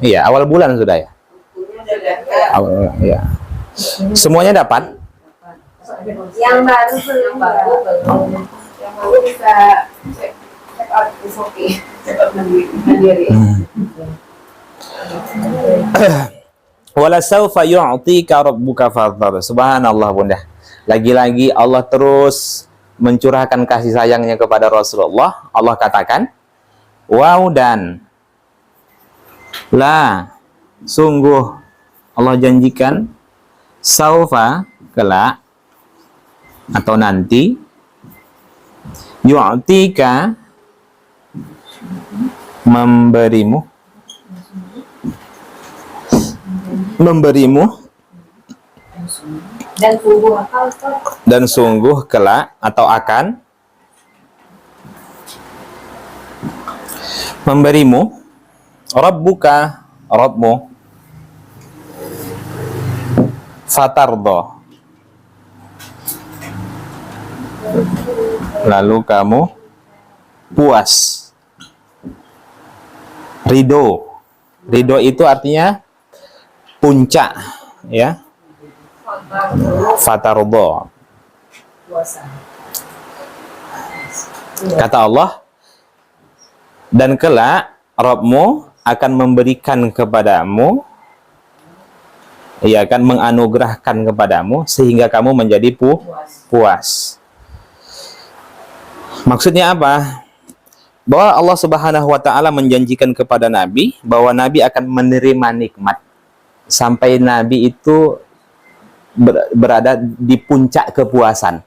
Iya, awal bulan sudah ya. Awal, ya. Semuanya dapat? Yang baru belum. Yang baru bisa check out di Shopee. Check out mandiri. Wala saufa yu'tika rabbuka fatardah. Subhanallah Bunda. Lagi-lagi Allah terus mencurahkan kasih sayangnya kepada Rasulullah. Allah katakan, wow dan la, sungguh Allah janjikan saufa, kelak atau nanti, yu'tika, memberimu Dan sungguh apa Ustaz? dan sungguh kelak atau akan memberimu Rabbuka, Rabbmu fatardo, lalu kamu puas, ridho. Ridho itu artinya puncak ya. Fatardo. Kata Allah, dan kelak Rabbmu akan memberikan kepadamu, ia akan menganugerahkan kepadamu sehingga kamu menjadi puas. Maksudnya apa? Bahwa Allah Subhanahu wa taala menjanjikan kepada Nabi bahwa Nabi akan menerima nikmat sampai Nabi itu berada di puncak kepuasan.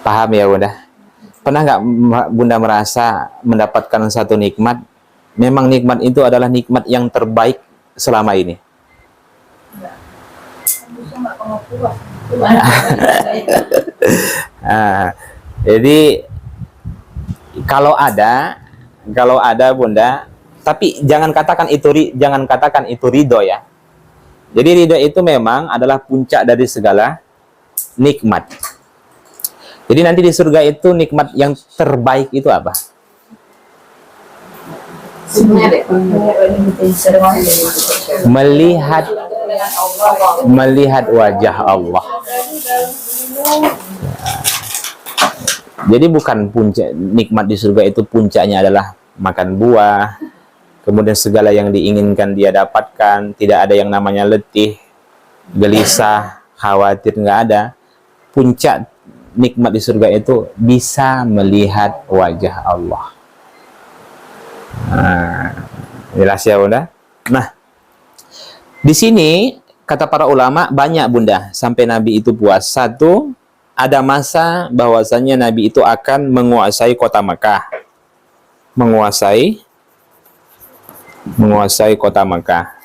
Paham ya Bunda? Pernah nggak Bunda merasa mendapatkan satu nikmat, memang nikmat itu adalah nikmat yang terbaik selama ini? Nah, jadi kalau ada Bunda, tapi jangan katakan itu ridho ya. Jadi ridho itu memang adalah puncak dari segala nikmat. Jadi nanti di surga itu nikmat yang terbaik itu apa? Melihat wajah Allah. Jadi bukan puncak nikmat di surga itu puncaknya adalah makan buah, kemudian segala yang diinginkan dia dapatkan, tidak ada yang namanya letih, gelisah, khawatir, nggak ada. Puncak nikmat di surga itu bisa melihat wajah Allah. Nah, jelas ya Bunda? Nah, Di sini kata para ulama banyak bunda sampai Nabi itu puas. Satu, ada masa bahwasannya Nabi itu akan menguasai kota Mekah. Menguasai kota Mekah.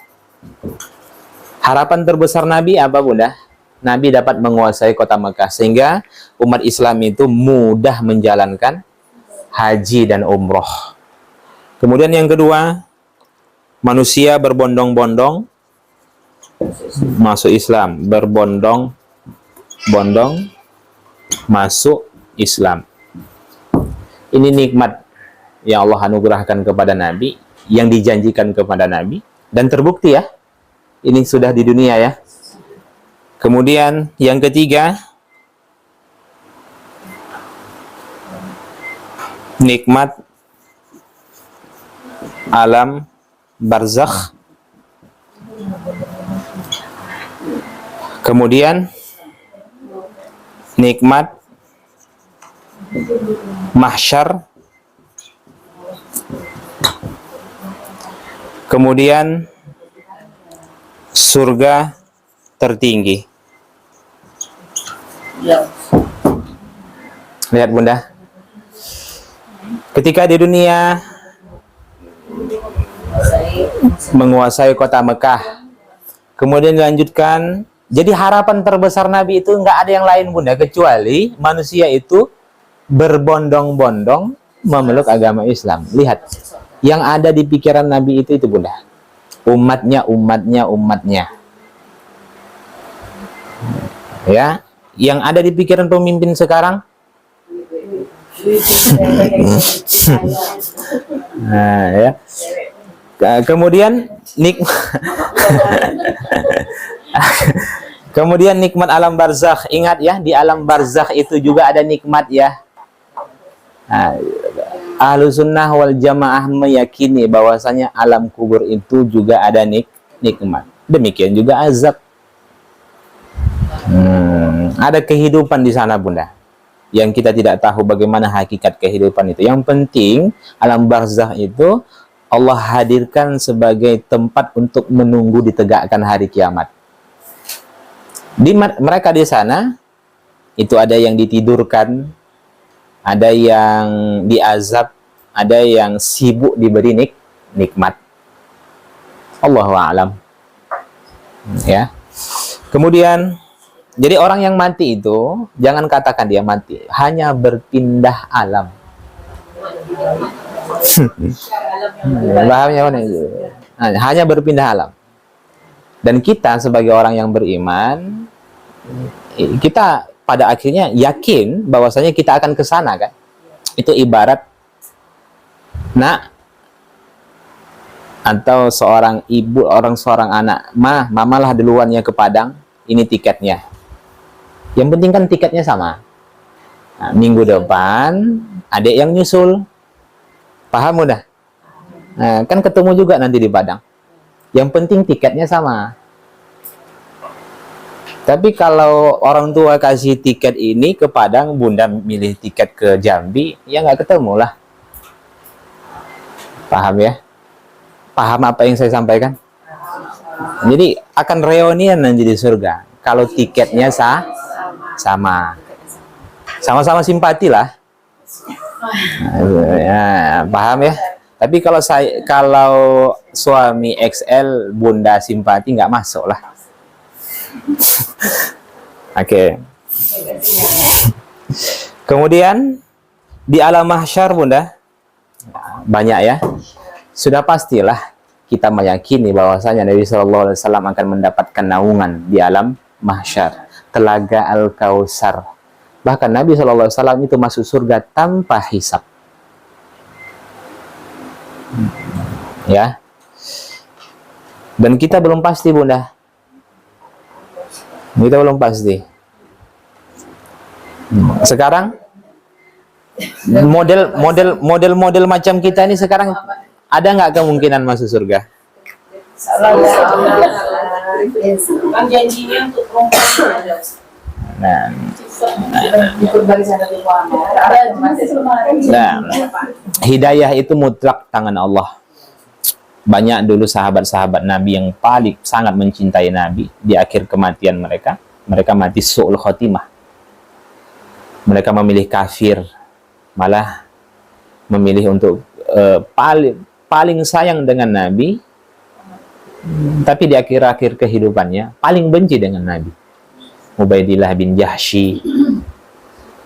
Harapan terbesar Nabi apa bunda? Nabi dapat menguasai kota Mekah sehingga umat Islam itu mudah menjalankan haji dan umroh. Kemudian yang kedua, manusia berbondong-bondong masuk Islam, berbondong-bondong masuk Islam. Ini nikmat yang Allah anugerahkan kepada Nabi, yang dijanjikan kepada Nabi, dan terbukti ya, ini sudah di dunia ya. Kemudian yang ketiga, nikmat alam barzakh. Kemudian nikmat mahsyar. Kemudian surga tertinggi. Lihat bunda, ketika di dunia menguasai kota Mekah, kemudian dilanjutkan, jadi harapan terbesar Nabi itu nggak ada yang lain bunda, kecuali manusia itu berbondong-bondong memeluk agama Islam. Lihat, yang ada di pikiran Nabi itu bunda, umatnya. Ya, yang ada di pikiran pemimpin sekarang, nah, ya. Kemudian kemudian nikmat alam barzakh. Ingat ya, di alam barzakh itu juga ada nikmat ya. Nah, Ahlus Sunnah wal Jamaah meyakini bahwasanya alam kubur itu juga ada nikmat. Demikian juga azab. Ada kehidupan di sana bunda, yang kita tidak tahu bagaimana hakikat kehidupan itu. Yang penting alam barzakh itu Allah hadirkan sebagai tempat untuk menunggu ditegakkan hari kiamat. Mereka di sana itu ada yang ditidurkan, ada yang diazab, ada yang sibuk diberi nikmat. Allahu a'lam. Ya. Kemudian, jadi orang yang mati itu jangan katakan dia mati, hanya berpindah alam. Pahamnya mana itu? Hanya berpindah alam. Dan kita sebagai orang yang beriman, kita pada akhirnya yakin bahwasanya kita akan ke sana kan. Itu ibarat atau seorang ibu, seorang anak, mamalah duluannya ke Padang, ini tiketnya. Yang penting kan tiketnya sama. Nah, minggu depan adik yang nyusul. Paham udah? Nah, kan ketemu juga nanti di Padang. Yang penting tiketnya sama. Tapi kalau orang tua kasih tiket ini ke Padang, bunda milih tiket ke Jambi, ya nggak ketemu lah. Paham ya? Paham apa yang saya sampaikan? Jadi akan reunian nanti di surga. Kalau tiketnya sama. Sama-sama simpati lah. Ya, paham ya? Tapi kalau suami XL, bunda simpati, nggak masuk lah. Oke. Kemudian di alam mahsyar bunda banyak ya. Sudah pastilah kita meyakini bahwasanya Nabi Shallallahu Alaihi Wasallam akan mendapatkan naungan di alam mahsyar, telaga Al-Kautsar. Bahkan Nabi Shallallahu Alaihi Wasallam itu masuk surga tanpa hisab. Ya. Dan kita belum pasti bunda. Kita belum pasti. Sekarang model macam kita ini sekarang ada nggak kemungkinan masuk surga? Kan janjinya untuk perempuan. Nah, hidayah itu mutlak tangan Allah. Banyak dulu sahabat-sahabat Nabi yang paling sangat mencintai Nabi, di akhir kematian mereka mati su'ul khotimah. Mereka memilih kafir, malah memilih untuk paling sayang dengan Nabi, tapi di akhir-akhir kehidupannya paling benci dengan Nabi. Ubaidillah bin Jahsy,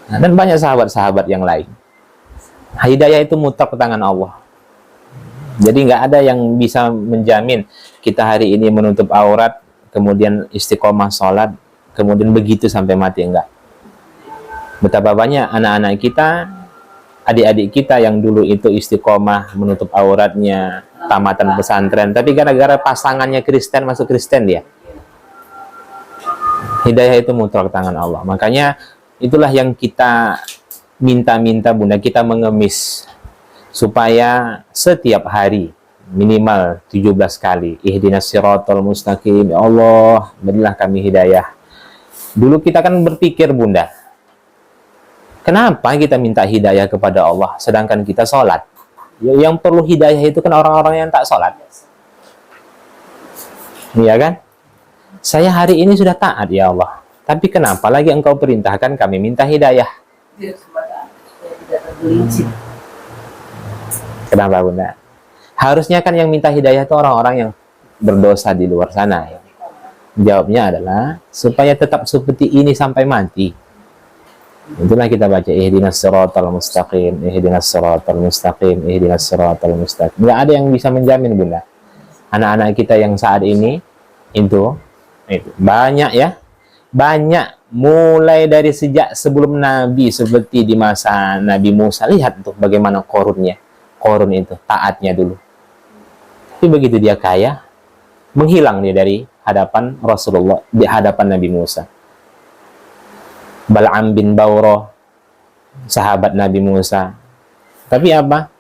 dan banyak sahabat-sahabat yang lain. Hidayah itu mutlak ke tangan Allah. Jadi nggak ada yang bisa menjamin kita hari ini menutup aurat, kemudian istiqomah sholat, kemudian begitu sampai mati, enggak. Betapa banyak anak-anak kita, adik-adik kita yang dulu itu istiqomah menutup auratnya, tamatan pesantren, tapi gara-gara pasangannya Kristen, masuk Kristen dia. Hidayah itu mutlak tangan Allah. Makanya itulah yang kita minta-minta Bunda, kita mengemis supaya setiap hari minimal 17 kali ihdinas siratal mustaqim, ya Allah berilah kami hidayah. Dulu kita kan berpikir Bunda, kenapa kita minta hidayah kepada Allah sedangkan kita sholat? Yang perlu hidayah itu kan orang-orang yang tak sholat. Iya kan? Saya hari ini sudah taat ya Allah, tapi kenapa lagi Engkau perintahkan kami minta hidayah? Kenapa Bunda? Harusnya kan yang minta hidayah itu orang-orang yang berdosa di luar sana. Jawabnya adalah supaya tetap seperti ini sampai mati. Itulah kita baca ihdinas siratal mustaqim, ihdinas siratal mustaqim, ihdinas siratal mustaqim. Nggak ada yang bisa menjamin Bunda. Anak-anak kita yang saat ini itu banyak ya, banyak mulai dari sejak sebelum Nabi, seperti di masa Nabi Musa. Lihat tuh bagaimana Qorunnya. Qorun itu taatnya dulu, tapi begitu dia kaya, menghilang dia dari hadapan Rasulullah, di hadapan Nabi Musa. Bal'am bin Bawrah, sahabat Nabi Musa, tapi apa?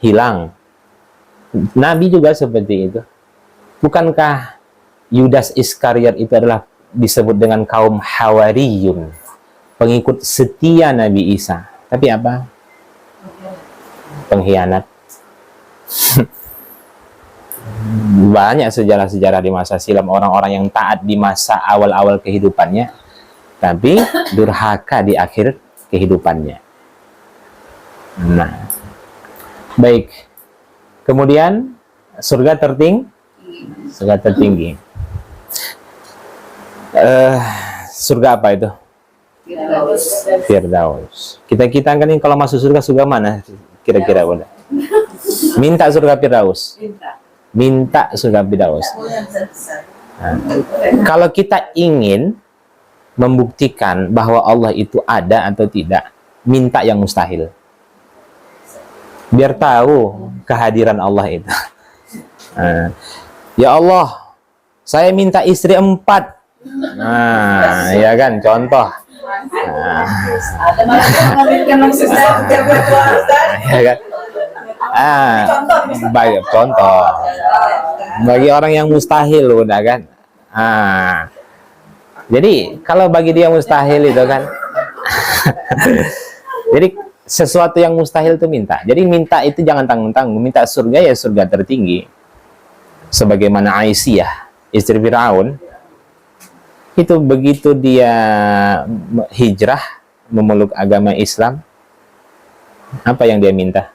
Hilang. Nabi juga seperti itu. Bukankah Yudas Iskariot itu adalah disebut dengan kaum Hawariyun, pengikut setia Nabi Isa, tapi apa? Pengkhianat. Banyak sejarah-sejarah di masa silam orang-orang yang taat di masa awal-awal kehidupannya, tapi durhaka di akhir kehidupannya. Nah, baik. Kemudian surga tertinggi. Surga tertinggi. Surga apa itu? Firdaus. Kita kan ini kalau masuk surga mana? Kira-kira Bunda? Minta surga Firdaus. Minta surga Firdaus. Nah, kalau kita ingin membuktikan bahwa Allah itu ada atau tidak, minta yang mustahil. Biar tahu kehadiran Allah itu. Nah, ya Allah, saya minta istri 4. Nah, ya kan, contoh. Nah, ya kan? Contoh bagi orang yang mustahil udah kan. Jadi kalau bagi dia mustahil itu kan jadi sesuatu yang mustahil itu minta. Jadi minta itu jangan tanggung-tanggung. Minta surga ya surga tertinggi, sebagaimana Aisyah istri Firaun itu begitu dia hijrah memeluk agama Islam, apa yang dia minta?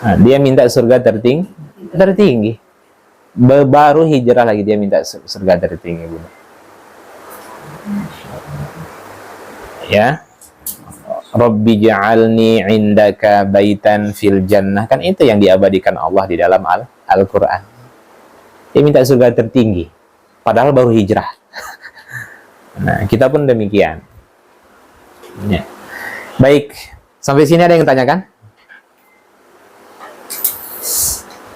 Nah, dia minta surga tertinggi. Baru hijrah lagi dia minta surga tertinggi. Ya, Rabbi ja'alni indaka baitan fil jannah, kan itu yang diabadikan Allah di dalam Al-Quran. Dia minta surga tertinggi, padahal baru hijrah. Nah, kita pun demikian. Ya. Baik, sampai sini ada yang tanyakan?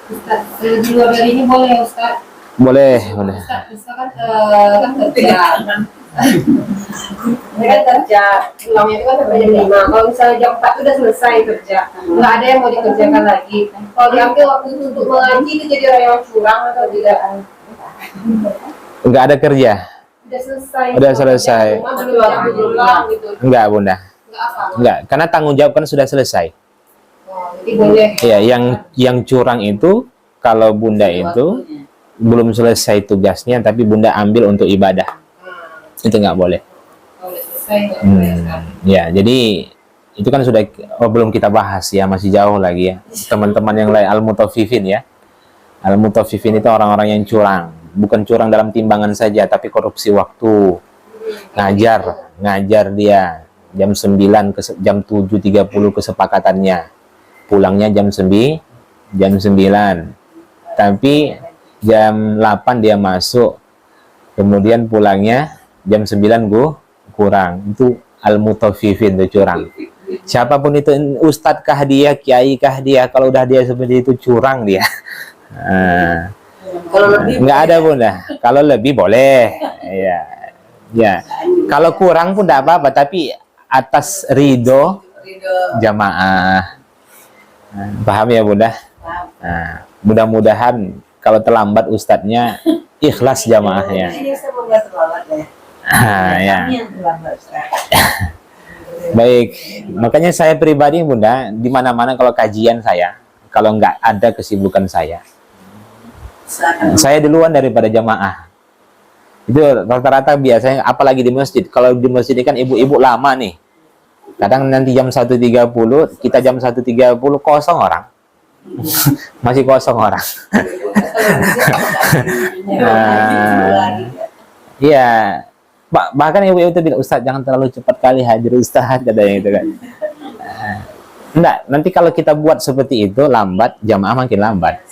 Ustaz, di luar dari ini boleh ya Ustaz? Boleh. Ustaz, misalkan kan kerja. Ini kan kerja, pulangnya itu kan sampai jam 5. Kalau misalnya jam 4 itu udah selesai kerja, nggak ada yang mau dikerjakan lagi. Kalau diambil waktu itu untuk mengaji, itu jadi orang yang curang atau tidak? Nggak ada kerja? Udah selesai. Gitu. Enggak Bunda. Enggak, karena tanggung jawab kan sudah selesai. Jadi boleh. Ya, yang curang itu kalau bunda itu belum selesai tugasnya tapi bunda ambil untuk ibadah, itu nggak boleh. Kalau selesai nggak boleh sekali. Ya, jadi itu kan sudah belum kita bahas ya, masih jauh lagi ya. Teman-teman yang lain al-mutaffifin ya. Al-mutaffifin itu orang-orang yang curang, bukan curang dalam timbangan saja tapi korupsi waktu. Ngajar dia jam 9 ke jam 7.30 kesepakatannya. Pulangnya jam 9, tapi jam 8 dia masuk, kemudian pulangnya jam 9 kurang. Itu al-mutaffifin, itu curang. Siapapun itu, ustadz kah dia, kiai kah dia, kalau udah dia seperti itu curang dia. Kalau lebih Nggak ada bunda. Kalau lebih boleh, ya. Kalau kurang pun tidak apa-apa, tapi atas ridho jamaah. Paham ya bunda? Nah, mudah-mudahan kalau terlambat ustadznya ikhlas jamaahnya. ini semoga terlambat ya. Ya. Kami yang terlambat Ustaz. Baik, makanya saya pribadi bunda, di mana-mana kalau kajian saya, kalau nggak ada kesibukan saya duluan daripada jamaah. Itu rata-rata biasanya, apalagi di masjid. Kalau di masjid ini kan ibu-ibu lama nih. Kadang nanti jam 1.30, kita jam 1.30 kosong orang. Masih kosong orang. Iya. Bahkan ibu-ibu itu bilang, Ustaz jangan terlalu cepat kali hadir Ustaz, katanya gitu kan. Enggak, nanti kalau kita buat seperti itu lambat, jamaah makin lambat.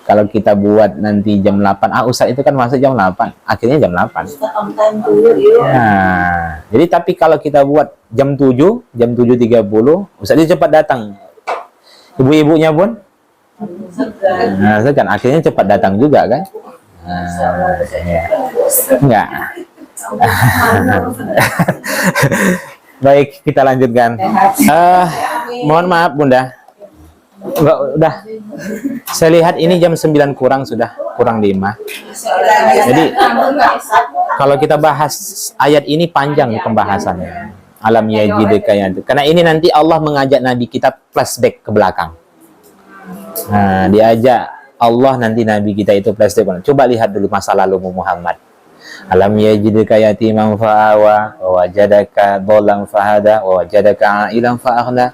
Kalau kita buat nanti jam 8, Ustaz itu kan masuk jam 8, akhirnya jam 8. Nah, jadi tapi kalau kita buat jam 7, jam 7.30, Ustaz itu cepat datang. Ibu-ibunya pun, nah, kan akhirnya cepat datang juga kan. Ya. Enggak. Baik, kita lanjutkan. Mohon maaf bunda. Enggak, udah. Saya lihat ini jam 9 kurang, sudah kurang 5. Jadi kalau kita bahas ayat ini panjang pembahasannya. Alam yajidka ya. Karena ini nanti Allah mengajak Nabi kita flashback ke belakang. Nah, diajak Allah nanti Nabi kita itu flashback. Coba lihat dulu masa lalu Muhammad. Alam yajidka yatiman fa'awa, wa wajadaka dhallan fahada, wa wajadaka a'ilan fa'aghna.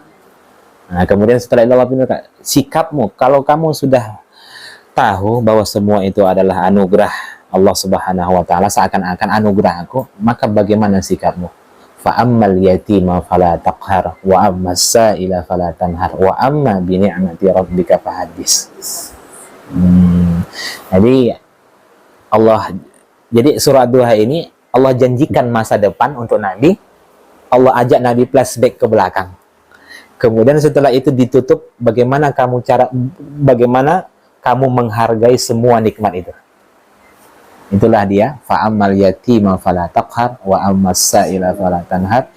Nah, kemudian setelah itu Allah bilang, sikapmu kalau kamu sudah tahu bahwa semua itu adalah anugerah Allah Subhanahu wa taala, seakan-akan anugerah aku, maka bagaimana sikapmu? Fa ammal yatima fala taqhar wa ammas sa'ila fala tanhar wa amma bi ni'mati rabbika fahaddis. Jadi surah Duha ini Allah janjikan masa depan untuk Nabi. Allah ajak Nabi flashback ke belakang. Kemudian setelah itu ditutup bagaimana kamu menghargai semua nikmat itu. Itulah dia, fa ammal yatima fala taqhar wa ammas sa'ila fala tanhar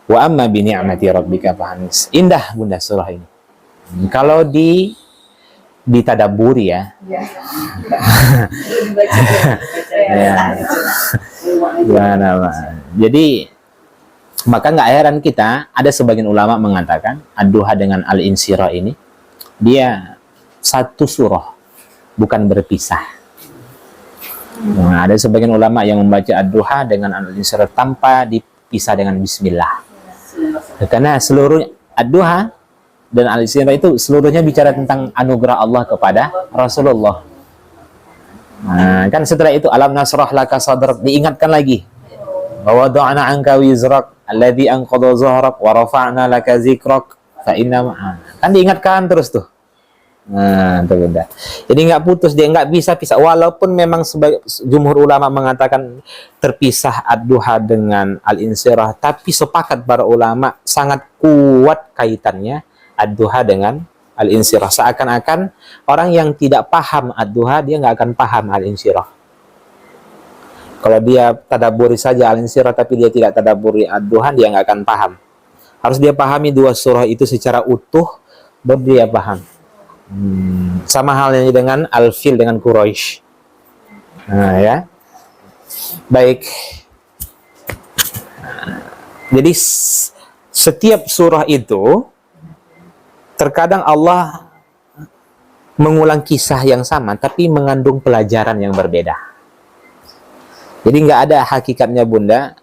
wa amma bi ni'mati rabbika fahaddis. Indah bunda surah ini. Kalau ditadaburi ya. Jadi maka nggak heran kita ada sebagian ulama mengatakan ad-duha dengan al-insyirah ini dia satu surah, bukan berpisah. Nah, ada sebagian ulama yang membaca ad-duha dengan al-insyirah tanpa dipisah dengan bismillah. Karena seluruh ad-duha dan al-insyirah itu seluruhnya bicara tentang anugerah Allah kepada Rasulullah. Nah, kan setelah itu alam nasrah laka sadrak, diingatkan lagi bahwa do'ana anka wizrak alladhi anqadha zahrak wa rafa'na laka zikrak fa inna kan diingatkan terus tuh. Nah, itu benda. Jadi nggak putus, dia nggak bisa pisah. Walaupun memang sebagai jumhur ulama mengatakan terpisah ad-duha dengan al-insyirah, tapi sepakat para ulama sangat kuat kaitannya ad-duha dengan al-insyirah. Seakan-akan orang yang tidak paham ad-duha dia nggak akan paham al-insyirah. Kalau dia tadaburi saja al-insyirah tapi dia tidak tadaburi ad-duha, dia nggak akan paham. Harus dia pahami dua surah itu secara utuh baru dia paham. Sama halnya dengan al-fil dengan Quraisy. Nah, ya. Baik. Jadi setiap surah itu terkadang Allah mengulang kisah yang sama tapi mengandung pelajaran yang berbeda. Jadi nggak ada hakikatnya Bunda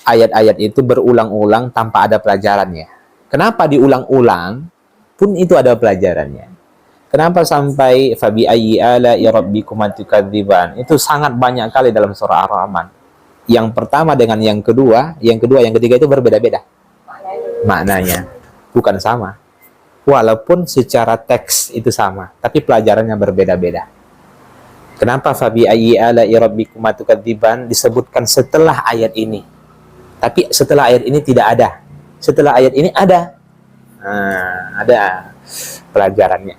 ayat-ayat itu berulang-ulang tanpa ada pelajarannya. Kenapa diulang-ulang pun itu ada pelajarannya? Kenapa sampai fabi ayyi ala'i rabbikuma tukadziban? Itu sangat banyak kali dalam surah Ar-Rahman. Yang pertama dengan yang kedua, yang ketiga itu berbeda-beda maknanya, bukan sama. Walaupun secara teks itu sama, tapi pelajarannya berbeda-beda. Kenapa fabi ayyi ala'i rabbikuma tukadziban disebutkan setelah ayat ini? Tapi setelah ayat ini tidak ada. Setelah ayat ini ada. Ada pelajarannya.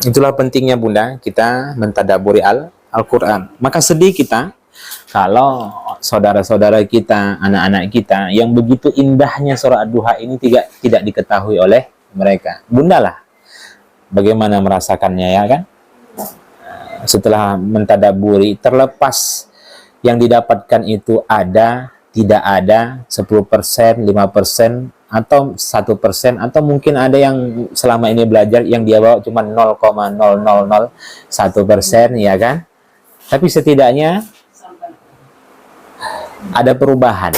Itulah pentingnya Bunda kita mentadaburi Al-Quran. Maka sedih kita kalau saudara-saudara kita, anak-anak kita yang begitu indahnya surah Ad-Duha ini tidak diketahui oleh mereka. Bunda lah bagaimana merasakannya, ya kan? Setelah mentadaburi, terlepas yang didapatkan itu ada, tidak ada, 10%, 5%, atau 1%, atau mungkin ada yang selama ini belajar yang dia bawa cuma 0,0001%, ya kan? Tapi setidaknya ada perubahan.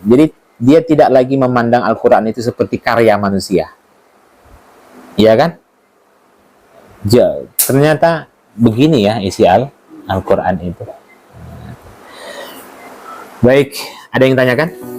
Jadi dia tidak lagi memandang Al-Quran itu seperti karya manusia, ya kan? Ternyata begini ya isi Al-Quran itu. Baik, ada yang tanyakan?